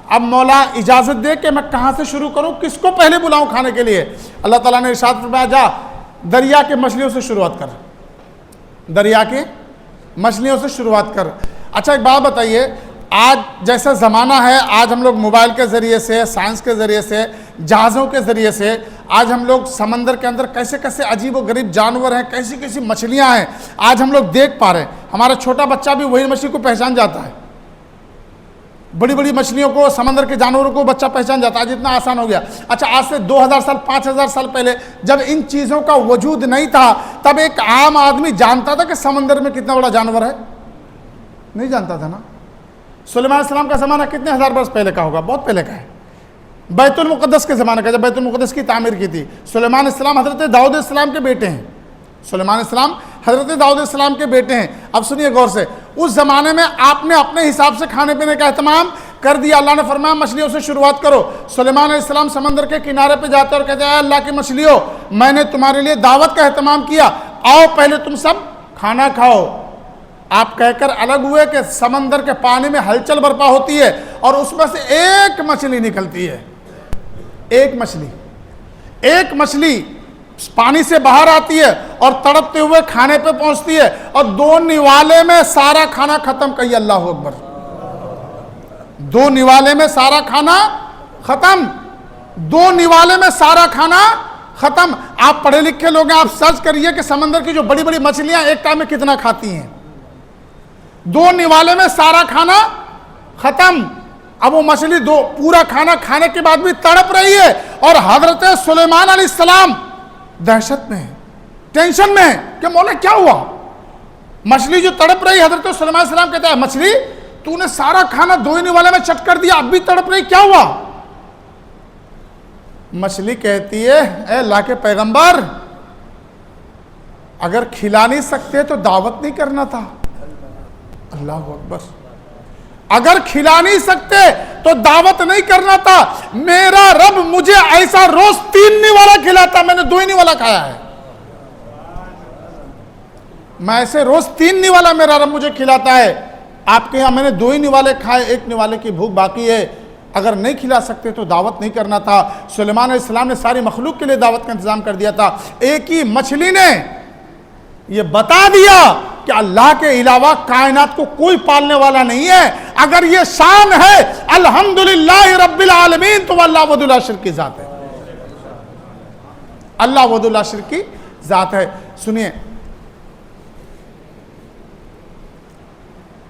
S1: اب مولا اجازت دے کہ میں کہاں سے شروع کروں، کس کو پہلے بلاؤں کھانے کے لیے؟ اللہ تعالیٰ نے ارشاد فرمایا جا دریا کے مچھلیوں سے شروعات کر، دریا کی مچھلیوں سے شروعات کر۔ اچھا ایک بات بتائیے، آج جیسا زمانہ ہے، آج ہم لوگ موبائل کے ذریعے سے، سائنس کے ذریعے سے، جہازوں کے ذریعے سے، آج ہم لوگ سمندر کے اندر کیسے کیسے عجیب و غریب جانور ہیں، کیسی کیسی مچھلیاں ہیں، آج ہم لوگ دیکھ پا رہے ہیں۔ ہمارا چھوٹا بچہ بھی وہی مچھلی کو پہچان جاتا ہے، بڑی بڑی مچھلیوں کو، سمندر کے جانوروں کو بچہ پہچان جاتا ہے، آج اتنا آسان ہو گیا۔ اچھا آج سے 2000 سال 5000 سال پہلے جب ان چیزوں کا وجود نہیں تھا، تب ایک عام آدمی جانتا تھا کہ سمندر میں کتنا بڑا جانور ہے؟ نہیں جانتا تھا نا۔ سلیمان علیہ السلام کا زمانہ کتنے ہزار برس پہلے کا ہوگا؟ بہت پہلے کا ہے، بیت المقدس کے زمانے کا، جب بیت المقدس کی تعمیر کی تھی۔ سلیمان علیہ السلام حضرت داؤد علیہ السلام کے بیٹے ہیں، سلیمان علیہ السلام حضرت داؤد علیہ السلام کے بیٹے ہیں۔ اب سنیے غور سے، اس زمانے میں آپ نے اپنے حساب سے کھانے پینے کا اہتمام کر دیا۔ اللہ نے فرمایا مچھلیوں سے شروعات کرو۔ سلیمان علیہ السلام سمندر کے کنارے پہ جاتے اور کہتے ہیں اے اللہ کی مچھلیوں، میں نے تمہارے لیے دعوت کا اہتمام کیا، آؤ پہلے تم سب کھانا کھاؤ۔ آپ کہہ کر الگ ہوئے کہ سمندر کے پانی میں ہلچل برپا ہوتی ہے اور اس میں سے ایک مچھلی نکلتی ہے، ایک مچھلی پانی سے باہر آتی ہے اور تڑپتے ہوئے کھانے پہ پہنچتی ہے، اور 2 نوالے میں سارا کھانا ختم۔ کہیے اللہ اکبر، 2 نوالے میں سارا کھانا ختم، 2 نوالے میں سارا کھانا ختم۔ آپ پڑھے لکھے لوگ ہیں، آپ سرچ کریے کہ سمندر کی جو بڑی بڑی مچھلیاں ایک ٹائم میں کتنا کھاتی ہیں، 2 نوالے میں سارا کھانا ختم۔ اب وہ مچھلی پورا کھانا کھانے کے بعد بھی تڑپ رہی ہے، اور حضرت سلیمان علیہ السلام دہشت میں، ٹینشن میں کہ مولا کیا ہوا؟ مچھلی جو تڑپ رہی، حضرت سلیمان علیہ السلام کہتا ہے مچھلی تو نے سارا کھانا 2 نوالے میں چٹ کر دیا، اب بھی تڑپ رہی، کیا ہوا؟ مچھلی کہتی ہے اے اللہ کے پیغمبر، اگر کھلا نہیں سکتے تو دعوت نہیں کرنا تھا۔ اللہ اکبر، اگر کھلا نہیں سکتے تو دعوت نہیں کرنا تھا۔ میرا رب مجھے ایسا روز 3 نوالا کھلاتا، میں نے 2 نوالا کھایا ہے، میں ایسے روز 3 نوالا میرا رب مجھے کھلاتا ہے، آپ کے یہاں میں نے 2 نوالے کھائے، 1 نوالے کی بھوک باقی ہے، اگر نہیں کھلا سکتے تو دعوت نہیں کرنا تھا۔ سلیمان علیہ السلام نے ساری مخلوق کے لیے دعوت کا انتظام کر دیا تھا، ایک ہی مچھلی نے یہ بتا دیا کہ اللہ کے علاوہ کائنات کو کوئی پالنے والا نہیں ہے۔ اگر یہ شان ہے الحمدللہ رب العالمین، تو اللہ وحدہ لا شریک کی ذات ہے، اللہ وحدہ لا شریک کی ذات ہے۔ سنیے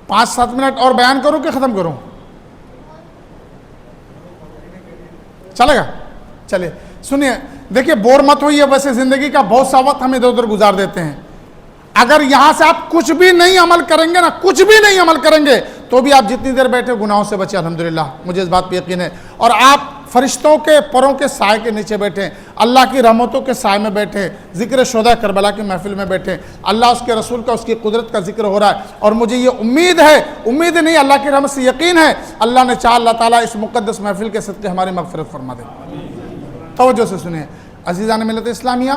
S1: 5-7 منٹ اور بیان کروں کہ ختم کروں؟ چلے گا؟ چلے سنیے، دیکھیے بور مت ہوئیے، ویسے زندگی کا بہت سا وقت ہم ادھر ادھر گزار دیتے ہیں. اگر یہاں سے آپ کچھ بھی نہیں عمل کریں گے نا، کچھ بھی نہیں عمل کریں گے، تو بھی آپ جتنی دیر بیٹھے گناہوں سے بچے الحمدللہ، مجھے اس بات پہ یقین ہے. اور آپ فرشتوں کے پروں کے سائے کے نیچے بیٹھے، اللہ کی رحمتوں کے سائے میں بیٹھے، ذکر شہداء کربلا کی محفل میں بیٹھے، اللہ اس کے رسول کا، اس کی قدرت کا ذکر ہو رہا ہے. اور مجھے یہ امید ہے، امید نہیں اللہ کی رحمت سے یقین ہے، اللہ نے چاہا اللہ تعالیٰ اس مقدس محفل کے صدقے ہماری مغفرت فرما دے. توجہ سے سنیں عزیزان ملت اسلامیہ،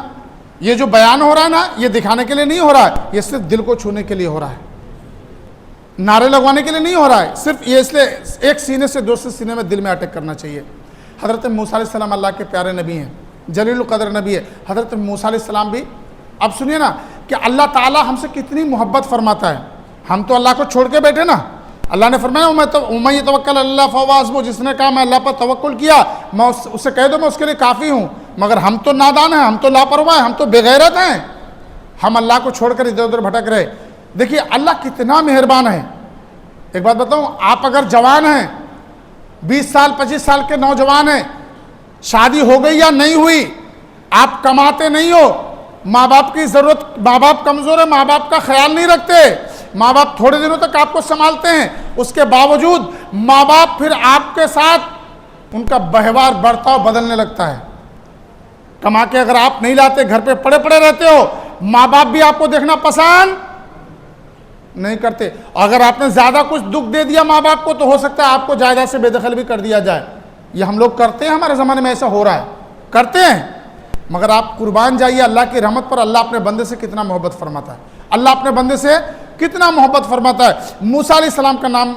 S1: یہ جو بیان ہو رہا ہے نا، یہ دکھانے کے لیے نہیں ہو رہا ہے، یہ صرف دل کو چھونے کے لیے ہو رہا ہے، نعرے لگوانے کے لیے نہیں ہو رہا ہے، صرف یہ اس لیے ایک سینے سے دوسرے سینے میں دل میں اٹیک کرنا چاہیے. حضرت موسیٰ علیہ السلام اللہ کے پیارے نبی ہیں، جلیل القدر نبی ہے. حضرت موسیٰ علیہ السلام بھی، اب سنیے نا کہ اللہ تعالیٰ ہم سے کتنی محبت فرماتا ہے. ہم تو اللہ کو چھوڑ کے بیٹھے نا، اللہ نے فرمایا میں توکل اللہ فہو حسبہ، جس نے کہا میں اللہ پر توکل کیا، میں اسے کہہ دو میں اس کے لیے کافی ہوں. مگر ہم تو نادان ہیں، ہم تو لاپرواہ ہیں، ہم تو بے غیرت ہیں، ہم اللہ کو چھوڑ کر ادھر ادھر بھٹک رہے. دیکھیے اللہ کتنا مہربان ہے. ایک بات بتاؤں، آپ اگر جوان ہیں، 20 سال 25 سال کے نوجوان ہیں، شادی ہو گئی یا نہیں ہوئی، آپ کماتے نہیں ہو، ماں باپ کی ضرورت، ماں باپ کمزور ہے، ماں باپ کا خیال نہیں رکھتے، ماں باپ تھوڑے دنوں تک آپ کو سنبھالتے ہیں، اس کے باوجود ماں باپ پھر آپ کے ساتھ ان کا بہوار برتاؤ بدلنے لگتا ہے. کما کے اگر آپ نہیں لاتے، گھر پہ پڑے پڑے رہتے ہو، ماں باپ بھی آپ کو دیکھنا پسند نہیں کرتے. اگر آپ نے زیادہ کچھ دکھ دے دیا ماں باپ کو، تو ہو سکتا ہے آپ کو جائیداد سے بے دخل بھی کر دیا جائے. یہ ہم لوگ کرتے ہیں، ہمارے زمانے میں ایسا ہو رہا ہے، کرتے ہیں. مگر آپ قربان جائیے اللہ کی رحمت پر. اللہ اپنے بندے سے کتنا محبت فرماتا ہے، اللہ اپنے بندے سے کتنا محبت فرماتا ہے. موسیٰ علیہ السلام کا نام،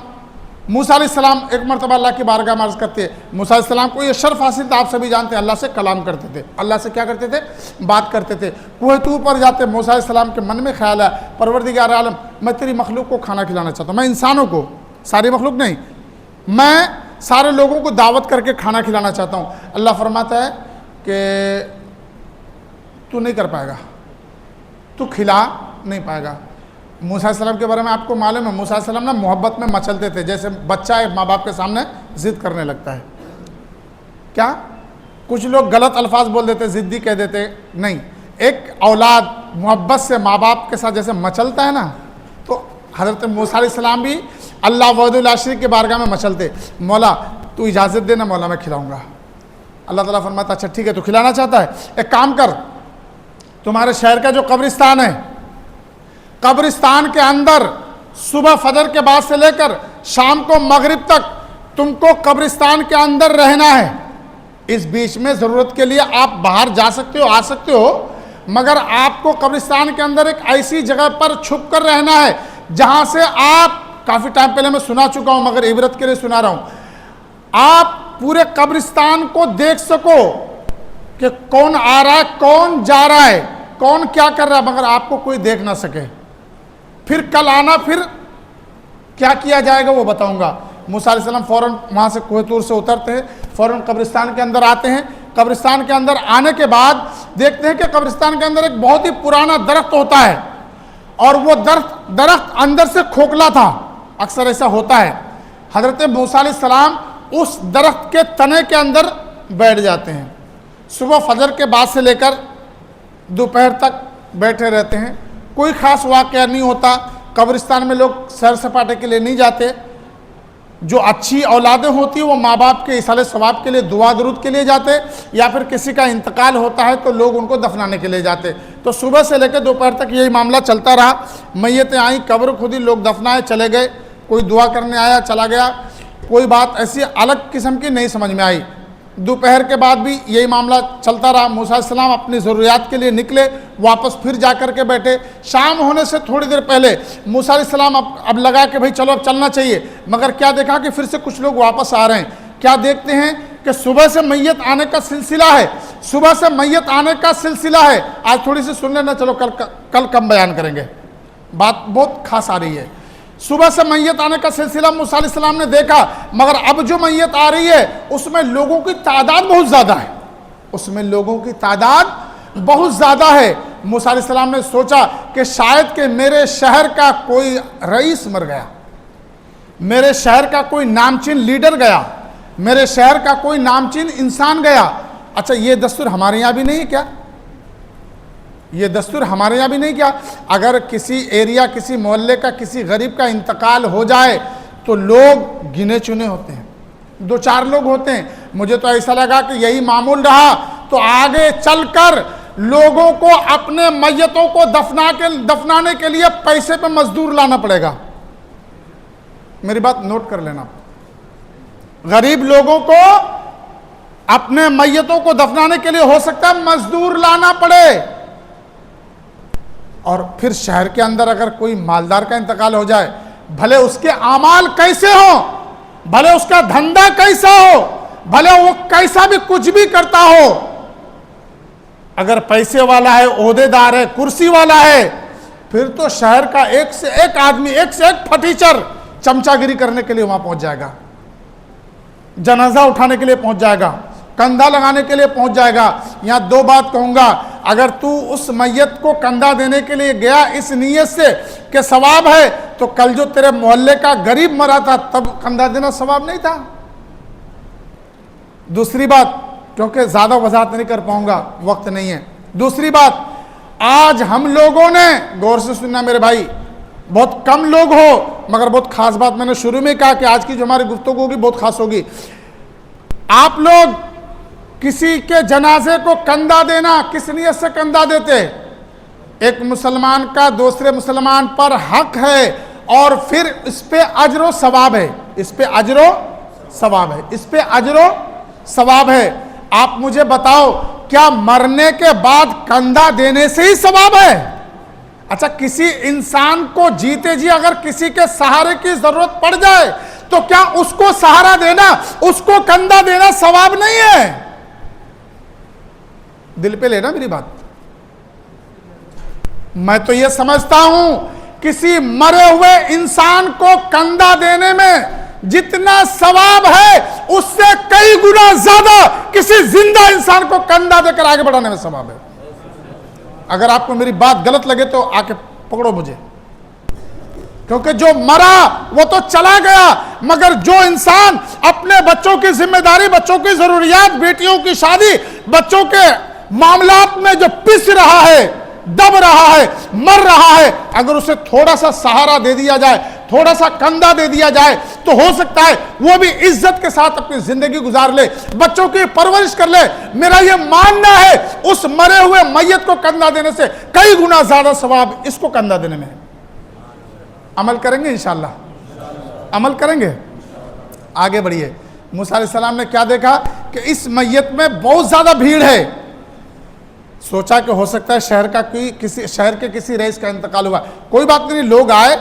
S1: موسیٰ علیہ السلام ایک مرتبہ اللہ کی بارگاہ میں عرض کرتے ہیں. موسیٰ علیہ السلام کو یہ شرف حاصل تھا، آپ سبھی جانتے ہیں، اللہ سے کلام کرتے تھے. اللہ سے کیا کرتے تھے؟ بات کرتے تھے. کوہ طور پر جاتے، موسیٰ علیہ السلام کے من میں خیال ہے، پروردگار عالم، میں تیری مخلوق کو کھانا کھلانا چاہتا ہوں. میں انسانوں کو، ساری مخلوق نہیں، میں سارے لوگوں کو دعوت کر کے کھانا کھلانا چاہتا ہوں. اللہ فرماتا ہے کہ تو نہیں کر پائے گا، تو کھلا نہیں پائے گا. موسیٰ علیہ السلام کے بارے میں آپ کو معلوم ہے، موسیٰ علیہ السلام نا محبت میں مچلتے تھے، جیسے بچہ ایک ماں باپ کے سامنے ضد کرنے لگتا ہے. کیا کچھ لوگ غلط الفاظ بول دیتے، ضدی کہہ دیتے، نہیں. ایک اولاد محبت سے ماں باپ کے ساتھ جیسے مچلتا ہے نا، تو حضرت موسیٰ علیہ السلام بھی اللہ وحدہ لا شریک کی بارگاہ میں مچلتے. مولا تو اجازت دینا، مولا میں کھلاؤں گا. اللہ تعالیٰ فرماتا اچھا ٹھیک ہے، تو کھلانا چاہتا ہے، ایک کام کر، تمہارے شہر کا جو قبرستان ہے، قبرستان کے اندر صبح فجر کے بعد سے لے کر شام کو مغرب تک تم کو قبرستان کے اندر رہنا ہے. اس بیچ میں ضرورت کے لیے آپ باہر جا سکتے ہو، آ سکتے ہو، مگر آپ کو قبرستان کے اندر ایک ایسی جگہ پر چھپ کر رہنا ہے جہاں سے آپ، کافی ٹائم پہلے میں سنا چکا ہوں مگر عبرت کے لیے سنا رہا ہوں، آپ پورے قبرستان کو دیکھ سکو کہ کون آ رہا ہے، کون جا رہا ہے، کون کیا کر رہا ہے، مگر آپ کو کوئی دیکھ نہ سکے. پھر کل آنا، پھر کیا کیا جائے گا وہ بتاؤں گا. موسیٰ علیہ السلام فوراً وہاں سے کوہ طور سے اترتے ہیں، فوراً قبرستان کے اندر آتے ہیں. قبرستان کے اندر آنے کے بعد دیکھتے ہیں کہ قبرستان کے اندر ایک بہت ہی پرانا درخت ہوتا ہے، اور وہ درخت اندر سے کھوکھلا تھا. اکثر ایسا ہوتا ہے. حضرت موسیٰ علیہ السلام اس درخت کے تنے کے اندر بیٹھ جاتے ہیں. صبح فجر کے بعد سے لے کر دوپہر تک بیٹھے رہتے ہیں. کوئی خاص واقعہ نہیں ہوتا. قبرستان میں لوگ سیر سپاٹے کے لیے نہیں جاتے. جو اچھی اولادیں ہوتی ہیں وہ ماں باپ کے ایصال ثواب کے لیے، دعا درود کے لیے جاتے، یا پھر کسی کا انتقال ہوتا ہے تو لوگ ان کو دفنانے کے لیے جاتے. تو صبح سے لے کے دوپہر تک یہی معاملہ چلتا رہا. میتیں آئیں، قبر کھودی، لوگ دفنائے، چلے گئے. کوئی دعا کرنے آیا، چلا گیا. کوئی بات ایسی الگ قسم کی نہیں سمجھ میں آئی. دوپہر کے بعد بھی یہی معاملہ چلتا رہا. موسیٰ علیہ السلام اپنی ضروریات کے لیے نکلے، واپس پھر جا کر کے بیٹھے. شام ہونے سے تھوڑی دیر پہلے موسیٰ علیہ السلام اب لگا کہ بھئی چلو اب چلنا چاہیے، مگر کیا دیکھا کہ پھر سے کچھ لوگ واپس آ رہے ہیں. کیا دیکھتے ہیں کہ صبح سے میت آنے کا سلسلہ ہے، صبح سے میت آنے کا سلسلہ ہے. آج تھوڑی سی سن لینا، چلو کل کم بیان کریں گے، بات بہت خاص آ رہی ہے. صبح سے میت آنے کا سلسلہ موسیٰ علیہ السلام نے دیکھا، مگر اب جو میت آ رہی ہے اس میں لوگوں کی تعداد بہت زیادہ ہے، اس میں لوگوں کی تعداد بہت زیادہ ہے. موسیٰ علیہ السلام نے سوچا کہ شاید کہ میرے شہر کا کوئی رئیس مر گیا، میرے شہر کا کوئی نامچین لیڈر گیا. میرے شہر کا کوئی نامچین انسان گیا. اچھا یہ دستور ہمارے یہاں بھی نہیں ہے کیا؟ یہ دستور ہمارے یہاں بھی نہیں کیا؟ اگر کسی ایریا کسی محلے کا کسی غریب کا انتقال ہو جائے تو لوگ گنے چنے ہوتے ہیں, 2-4 لوگ ہوتے ہیں. مجھے تو ایسا لگا کہ یہی معمول رہا تو آگے چل کر لوگوں کو اپنے میتوں کو دفنانے کے لیے پیسے پہ مزدور لانا پڑے گا. میری بات نوٹ کر لینا. غریب لوگوں کو اپنے میتوں کو دفنانے کے لیے ہو سکتا ہے مزدور لانا پڑے. اور پھر شہر کے اندر اگر کوئی مالدار کا انتقال ہو جائے, بھلے اس کے اعمال کیسے ہوں, بھلے اس کا دھندا کیسا ہو, بھلے وہ کیسا بھی کچھ بھی کرتا ہو, اگر پیسے والا ہے, عہدے دار ہے, کرسی والا ہے, پھر تو شہر کا ایک سے ایک آدمی, ایک سے ایک پھٹیچر چمچا گیری کرنے کے لیے وہاں پہنچ جائے گا, جنازہ اٹھانے کے لیے پہنچ جائے گا, کندھا لگانے کے لیے پہنچ جائے گا. یہاں 2 بات کہوں گا, اگر تو اس میت کو کندھا دینے کے لیے گیا اس نیت سے کہ ثواب ہے, تو کل جو تیرے محلے کا غریب مرا تھا تب کندھا دینا ثواب نہیں تھا. دوسری بات, کیونکہ زیادہ وضاحت نہیں کر پاؤں گا, وقت نہیں ہے. دوسری بات, آج ہم لوگوں نے, غور سے سننا میرے بھائی, بہت کم لوگ ہو مگر بہت خاص بات میں نے شروع میں کہا کہ آج کی جو ہماری گفتگو ہوگی بہت خاص ہوگی. آپ لوگ کسی کے جنازے کو کندھا دینا کس نیت سے کندھا دیتے؟ ایک مسلمان کا دوسرے مسلمان پر حق ہے اور پھر اس پہ اجر و ثواب ہے, اس پہ اجر و ثواب ہے, اس پہ اجر و ثواب ہے. آپ مجھے بتاؤ, کیا مرنے کے بعد کندھا دینے سے ہی ثواب ہے؟ اچھا کسی انسان کو جیتے جی اگر کسی کے سہارے کی ضرورت پڑ جائے تو کیا اس کو سہارا دینا, اس کو کندھا دینا ثواب نہیں ہے؟ دل پہ لینا میری بات. میں تو یہ سمجھتا ہوں کسی مرے ہوئے انسان کو کندھا دینے میں جتنا ثواب ہے اس سے کئی گنا زیادہ کسی زندہ انسان کو کندھا دے کر آگے بڑھانے میں ثواب ہے. اگر آپ کو میری بات غلط لگے تو آ کے پکڑو مجھے, کیونکہ جو مرا وہ تو چلا گیا, مگر جو انسان اپنے بچوں کی ذمہ داری, بچوں کی ضروریات, بیٹیوں کی شادی, بچوں کے معاملات میں جو پس رہا ہے, دب رہا ہے, مر رہا ہے, اگر اسے تھوڑا سا سہارا دے دیا جائے, تھوڑا سا کندھا دے دیا جائے تو ہو سکتا ہے وہ بھی عزت کے ساتھ اپنی زندگی گزار لے, بچوں کی پرورش کر لے. میرا یہ ماننا ہے اس مرے ہوئے میت کو کندھا دینے سے کئی گنا زیادہ ثواب اس کو کندھا دینے میں ہے. عمل کریں گے انشاءاللہ, عمل کریں گے. آگے بڑھیے. موسیٰ علیہ السلام نے کیا دیکھا کہ اس میت میں بہت زیادہ بھیڑ ہے. سوچا کہ ہو سکتا ہے شہر کے کسی رئیس کا انتقال ہوا. کوئی بات نہیں, لوگ آئے,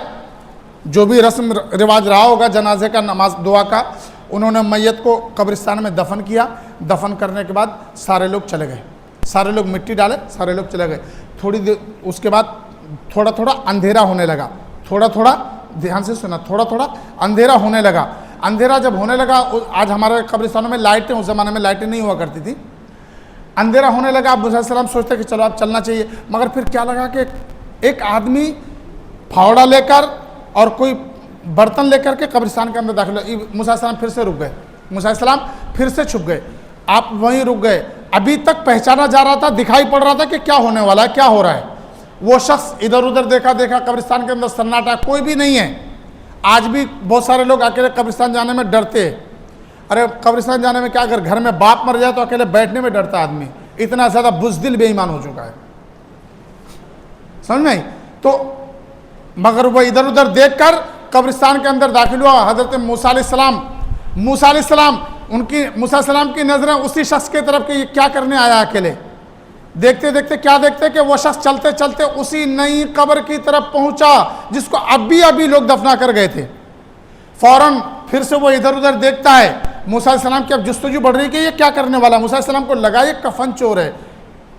S1: جو بھی رسم رواج رہا ہوگا جنازے کا, نماز دعا کا, انہوں نے میت کو قبرستان میں دفن کیا. دفن کرنے کے بعد سارے لوگ چلے گئے, سارے لوگ مٹی ڈالے, سارے لوگ چلے گئے. تھوڑی دیر اس کے بعد تھوڑا تھوڑا اندھیرا ہونے لگا, تھوڑا تھوڑا, دھیان سے سنا, تھوڑا تھوڑا اندھیرا ہونے لگا. اندھیرا جب ہونے لگا, آج ہمارے قبرستانوں میں لائٹیں, اس زمانے میں لائٹیں نہیں ہوا کرتی تھی. اندھیرا ہونے لگا. اب موسیٰ علیہ السلام سوچتے کہ چلو اب چلنا چاہیے, مگر پھر کیا لگا کہ ایک آدمی پھاوڑا لے کر اور کوئی برتن لے کر کے قبرستان کے اندر داخل ہوئے. موسیٰ علیہ السلام پھر سے رک گئے, موسیٰ علیہ السلام پھر سے چھپ گئے. آپ وہیں رک گئے. ابھی تک پہچانا جا رہا تھا, دکھائی پڑ رہا تھا کہ کیا ہونے والا ہے, کیا ہو رہا ہے. وہ شخص ادھر ادھر دیکھا, قبرستان کے اندر سناٹا, کوئی بھی نہیں ہے. آج بھی بہت سارے لوگ اکیلے قبرستان جانے میں ڈرتے. ارے قبرستان جانے میں کیا, اگر گھر میں باپ مر جائے تو اکیلے بیٹھنے میں ڈرتا آدمی, اتنا زیادہ بزدل بے ایمان ہو چکا ہے. سمجھ میں؟ تو مگر وہ ادھر ادھر دیکھ کر قبرستان کے اندر داخل ہوا. حضرت موسیٰ علیہ السلام موسیٰ علیہ السلام کی نظریں اسی شخص کی طرف کہ یہ کیا کرنے آیا اکیلے. دیکھتے دیکھتے کیا دیکھتے کہ وہ شخص چلتے چلتے اسی نئی قبر کی طرف پہنچا جس کو ابھی لوگ دفنا کر گئے تھے. فوراً پھر سے وہ ادھر ادھر دیکھتا ہے. موسیٰ علیہ السلام کی اب جستجو بڑھ رہی کہ یہ کیا کرنے والا. موسیٰ علیہ السلام کو لگا یہ کفن چور ہے.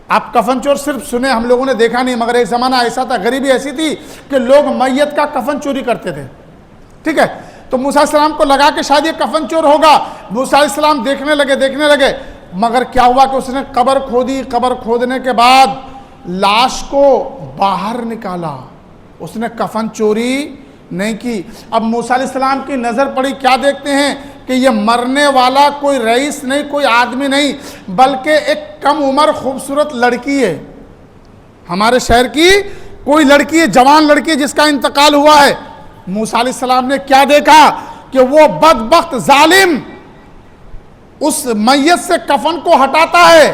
S1: آپ کفن چور صرف سنے, ہم لوگوں نے دیکھا نہیں, مگر ایک زمانہ ایسا تھا, غریبی ایسی تھی کہ لوگ میت کا کفن چوری کرتے تھے. ٹھیک ہے, تو موسیٰ علیہ السلام کو لگا کہ شاید یہ کفن چور ہوگا. موسیٰ علیہ السلام دیکھنے لگے, مگر کیا ہوا کہ اس نے قبر کھودی. قبر کھودنے کے بعد لاش کو باہر نکالا. اس نے کفن چوری نہیں کی. اب موسیٰ علیہ السلام کی نظر پڑی, کیا دیکھتے ہیں کہ یہ مرنے والا کوئی رئیس نہیں، کوئی آدمی نہیں، بلکہ ایک کم عمر خوبصورت لڑکی ہے، ہمارے شہر کی کوئی لڑکی ہے، جوان لڑکی ہے جس کا انتقال ہوا ہے۔ موسیٰ علیہ السلام نے کیا دیکھا کہ وہ بدبخت ظالم اس میت سے کفن کو ہٹاتا ہے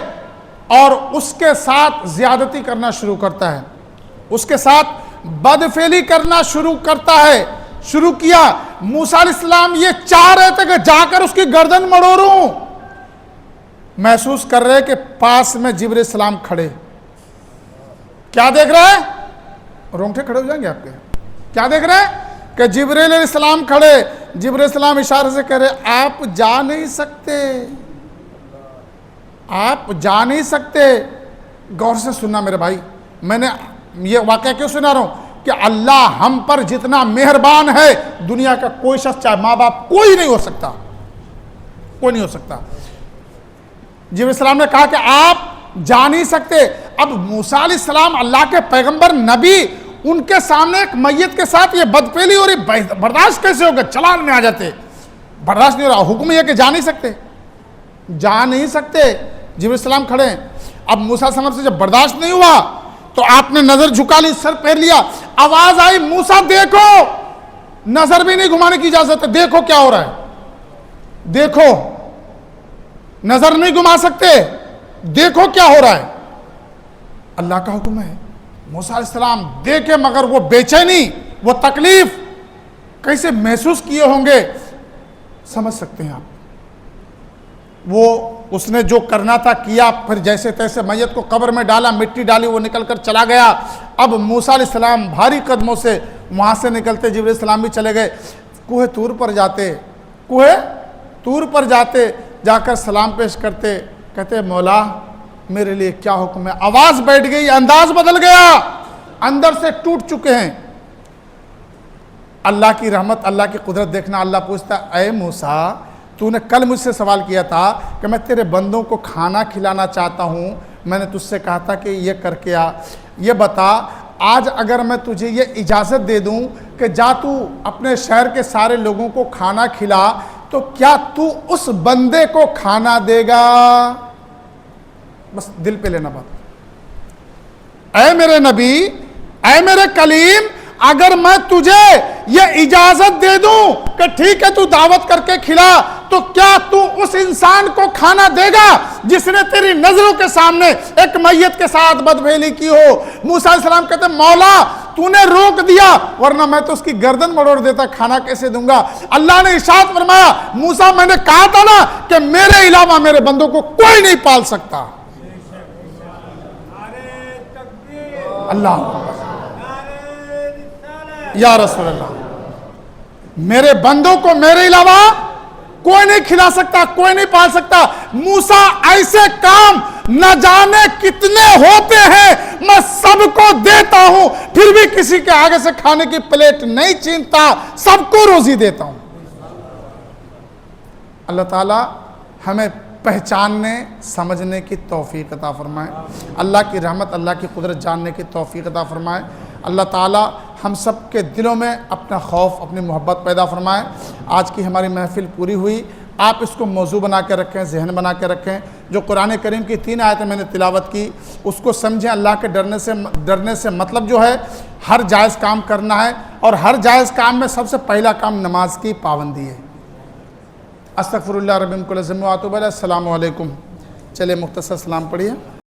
S1: اور اس کے ساتھ زیادتی کرنا شروع کرتا ہے، اس کے ساتھ بدفعلی کرنا شروع کرتا ہے۔ شروع کیا، موسیٰ علیہ السلام یہ چاہ رہے تھے کہ جا کر اس کی گردن مڑوروں، محسوس کر رہے کہ پاس میں جبرائیل السلام کھڑے۔ کیا دیکھ رہے ہیں؟ رونگٹے کھڑے ہو جائیں گے آپ کے۔ کیا دیکھ رہے ہیں کہ جبرائیل علیہ السلام کھڑے، جبرائیل السلام اشارے سے کہہ رہے آپ جا نہیں سکتے، آپ جا نہیں سکتے۔ غور سے سننا میرے بھائی، میں نے یہ واقعہ کیوں سنا رہا ہوں کہ اللہ ہم پر جتنا مہربان ہے، دنیا کا کوئی شخص چاہے ماں باپ کوئی نہیں ہو سکتا، کوئی نہیں ہو سکتا۔ جبرائیل السلام نے کہا کہ آپ جا نہیں سکتے۔ اب موسیٰ علیہ السلام اللہ کے پیغمبر نبی، ان کے سامنے ایک میت کے ساتھ یہ بدفعلی ہو رہی، برداشت کیسے ہوگا؟ چلان میں آ جاتے، برداشت نہیں ہو رہا، حکم یہ کہ جا نہیں سکتے، جا نہیں سکتے۔ جبرائیل السلام کھڑے ہیں۔ اب موسیٰ علیہ السلام سے جب برداشت نہیں ہوا تو آپ نے نظر جھکا لی، سر پھیر لیا، آواز آئی موسیٰ دیکھو، نظر بھی نہیں گھمانے کی اجازت ہے، دیکھو کیا ہو رہا ہے، دیکھو، نظر نہیں گھما سکتے، دیکھو کیا ہو رہا ہے، اللہ کا حکم ہے۔ موسیٰ علیہ السلام دیکھے، مگر وہ بے چینی، وہ تکلیف کیسے محسوس کیے ہوں گے سمجھ سکتے ہیں آپ۔ وہ اس نے جو کرنا تھا کیا، پھر جیسے تیسے میت کو قبر میں ڈالا، مٹی ڈالی، وہ نکل کر چلا گیا۔ اب موسیٰ علیہ السلام بھاری قدموں سے وہاں سے نکلتے، جبرائیل السلام بھی چلے گئے، کوہ طور پر جاتے، کوہ طور پر جاتے، جا کر سلام پیش کرتے، کہتے مولا میرے لیے کیا حکم ہے؟ آواز بیٹھ گئی، انداز بدل گیا، اندر سے ٹوٹ چکے ہیں۔ اللہ کی رحمت، اللہ کی قدرت دیکھنا، اللہ پوچھتا اے موسیٰ تو نے کل مجھ سے سوال کیا تھا کہ میں تیرے بندوں کو کھانا کھلانا چاہتا ہوں، میں نے تجھ سے کہا تھا کہ یہ کر کے آ، یہ بتا آج اگر میں تجھے یہ اجازت دے دوں کہ جا تو اپنے شہر کے سارے لوگوں کو کھانا کھلا، تو کیا تو اس بندے کو کھانا دے گا؟ بس دل پہ لینا بات۔ اے میرے نبی، اے میرے کلیم، اگر میں تجھے یہ اجازت دے دوں کہ ٹھیک ہے تو دعوت کر کے کھلا، تو کیا تو اس انسان کو کھانا دے گا جس نے تیری نظروں کے سامنے ایک میت کے ساتھ بدفعلی کی ہو؟ موسیٰ علیہ السلام کہتے ہیں مولا تو نے روک دیا، ورنہ میں تو اس کی گردن مڑوڑ دیتا، کھانا کیسے دوں گا؟ اللہ نے ارشاد فرمایا موسیٰ میں نے کہا تھا نا کہ میرے علاوہ میرے بندوں کو کوئی نہیں پال سکتا۔ اللہ یا رسول اللہ، میرے بندوں کو میرے علاوہ کوئی نہیں کھلا سکتا، کوئی نہیں پال سکتا۔ موسیٰ ایسے کام نہ جانے کتنے ہوتے ہیں، میں سب کو دیتا ہوں، پھر بھی کسی کے آگے سے کھانے کی پلیٹ نہیں چھینتا، سب کو روزی دیتا ہوں۔ اللہ تعالی ہمیں پہچاننے سمجھنے کی توفیق عطا فرمائے، اللہ کی رحمت، اللہ کی قدرت جاننے کی توفیق عطا فرمائے۔ اللہ تعالی ہم سب کے دلوں میں اپنا خوف، اپنی محبت پیدا فرمائے۔ آج کی ہماری محفل پوری ہوئی، آپ اس کو موضوع بنا کے رکھیں، ذہن بنا کے رکھیں۔ جو قرآن کریم کی 3 آیتیں میں نے تلاوت کی اس کو سمجھیں۔ اللہ کے ڈرنے سے مطلب جو ہے ہر جائز کام کرنا ہے، اور ہر جائز کام میں سب سے پہلا کام نماز کی پابندی ہے۔ استغفر اللہ ربی من کل ذنب و اتوب الیہ۔ السلام علیکم۔ چلے مختصر سلام پڑھیے۔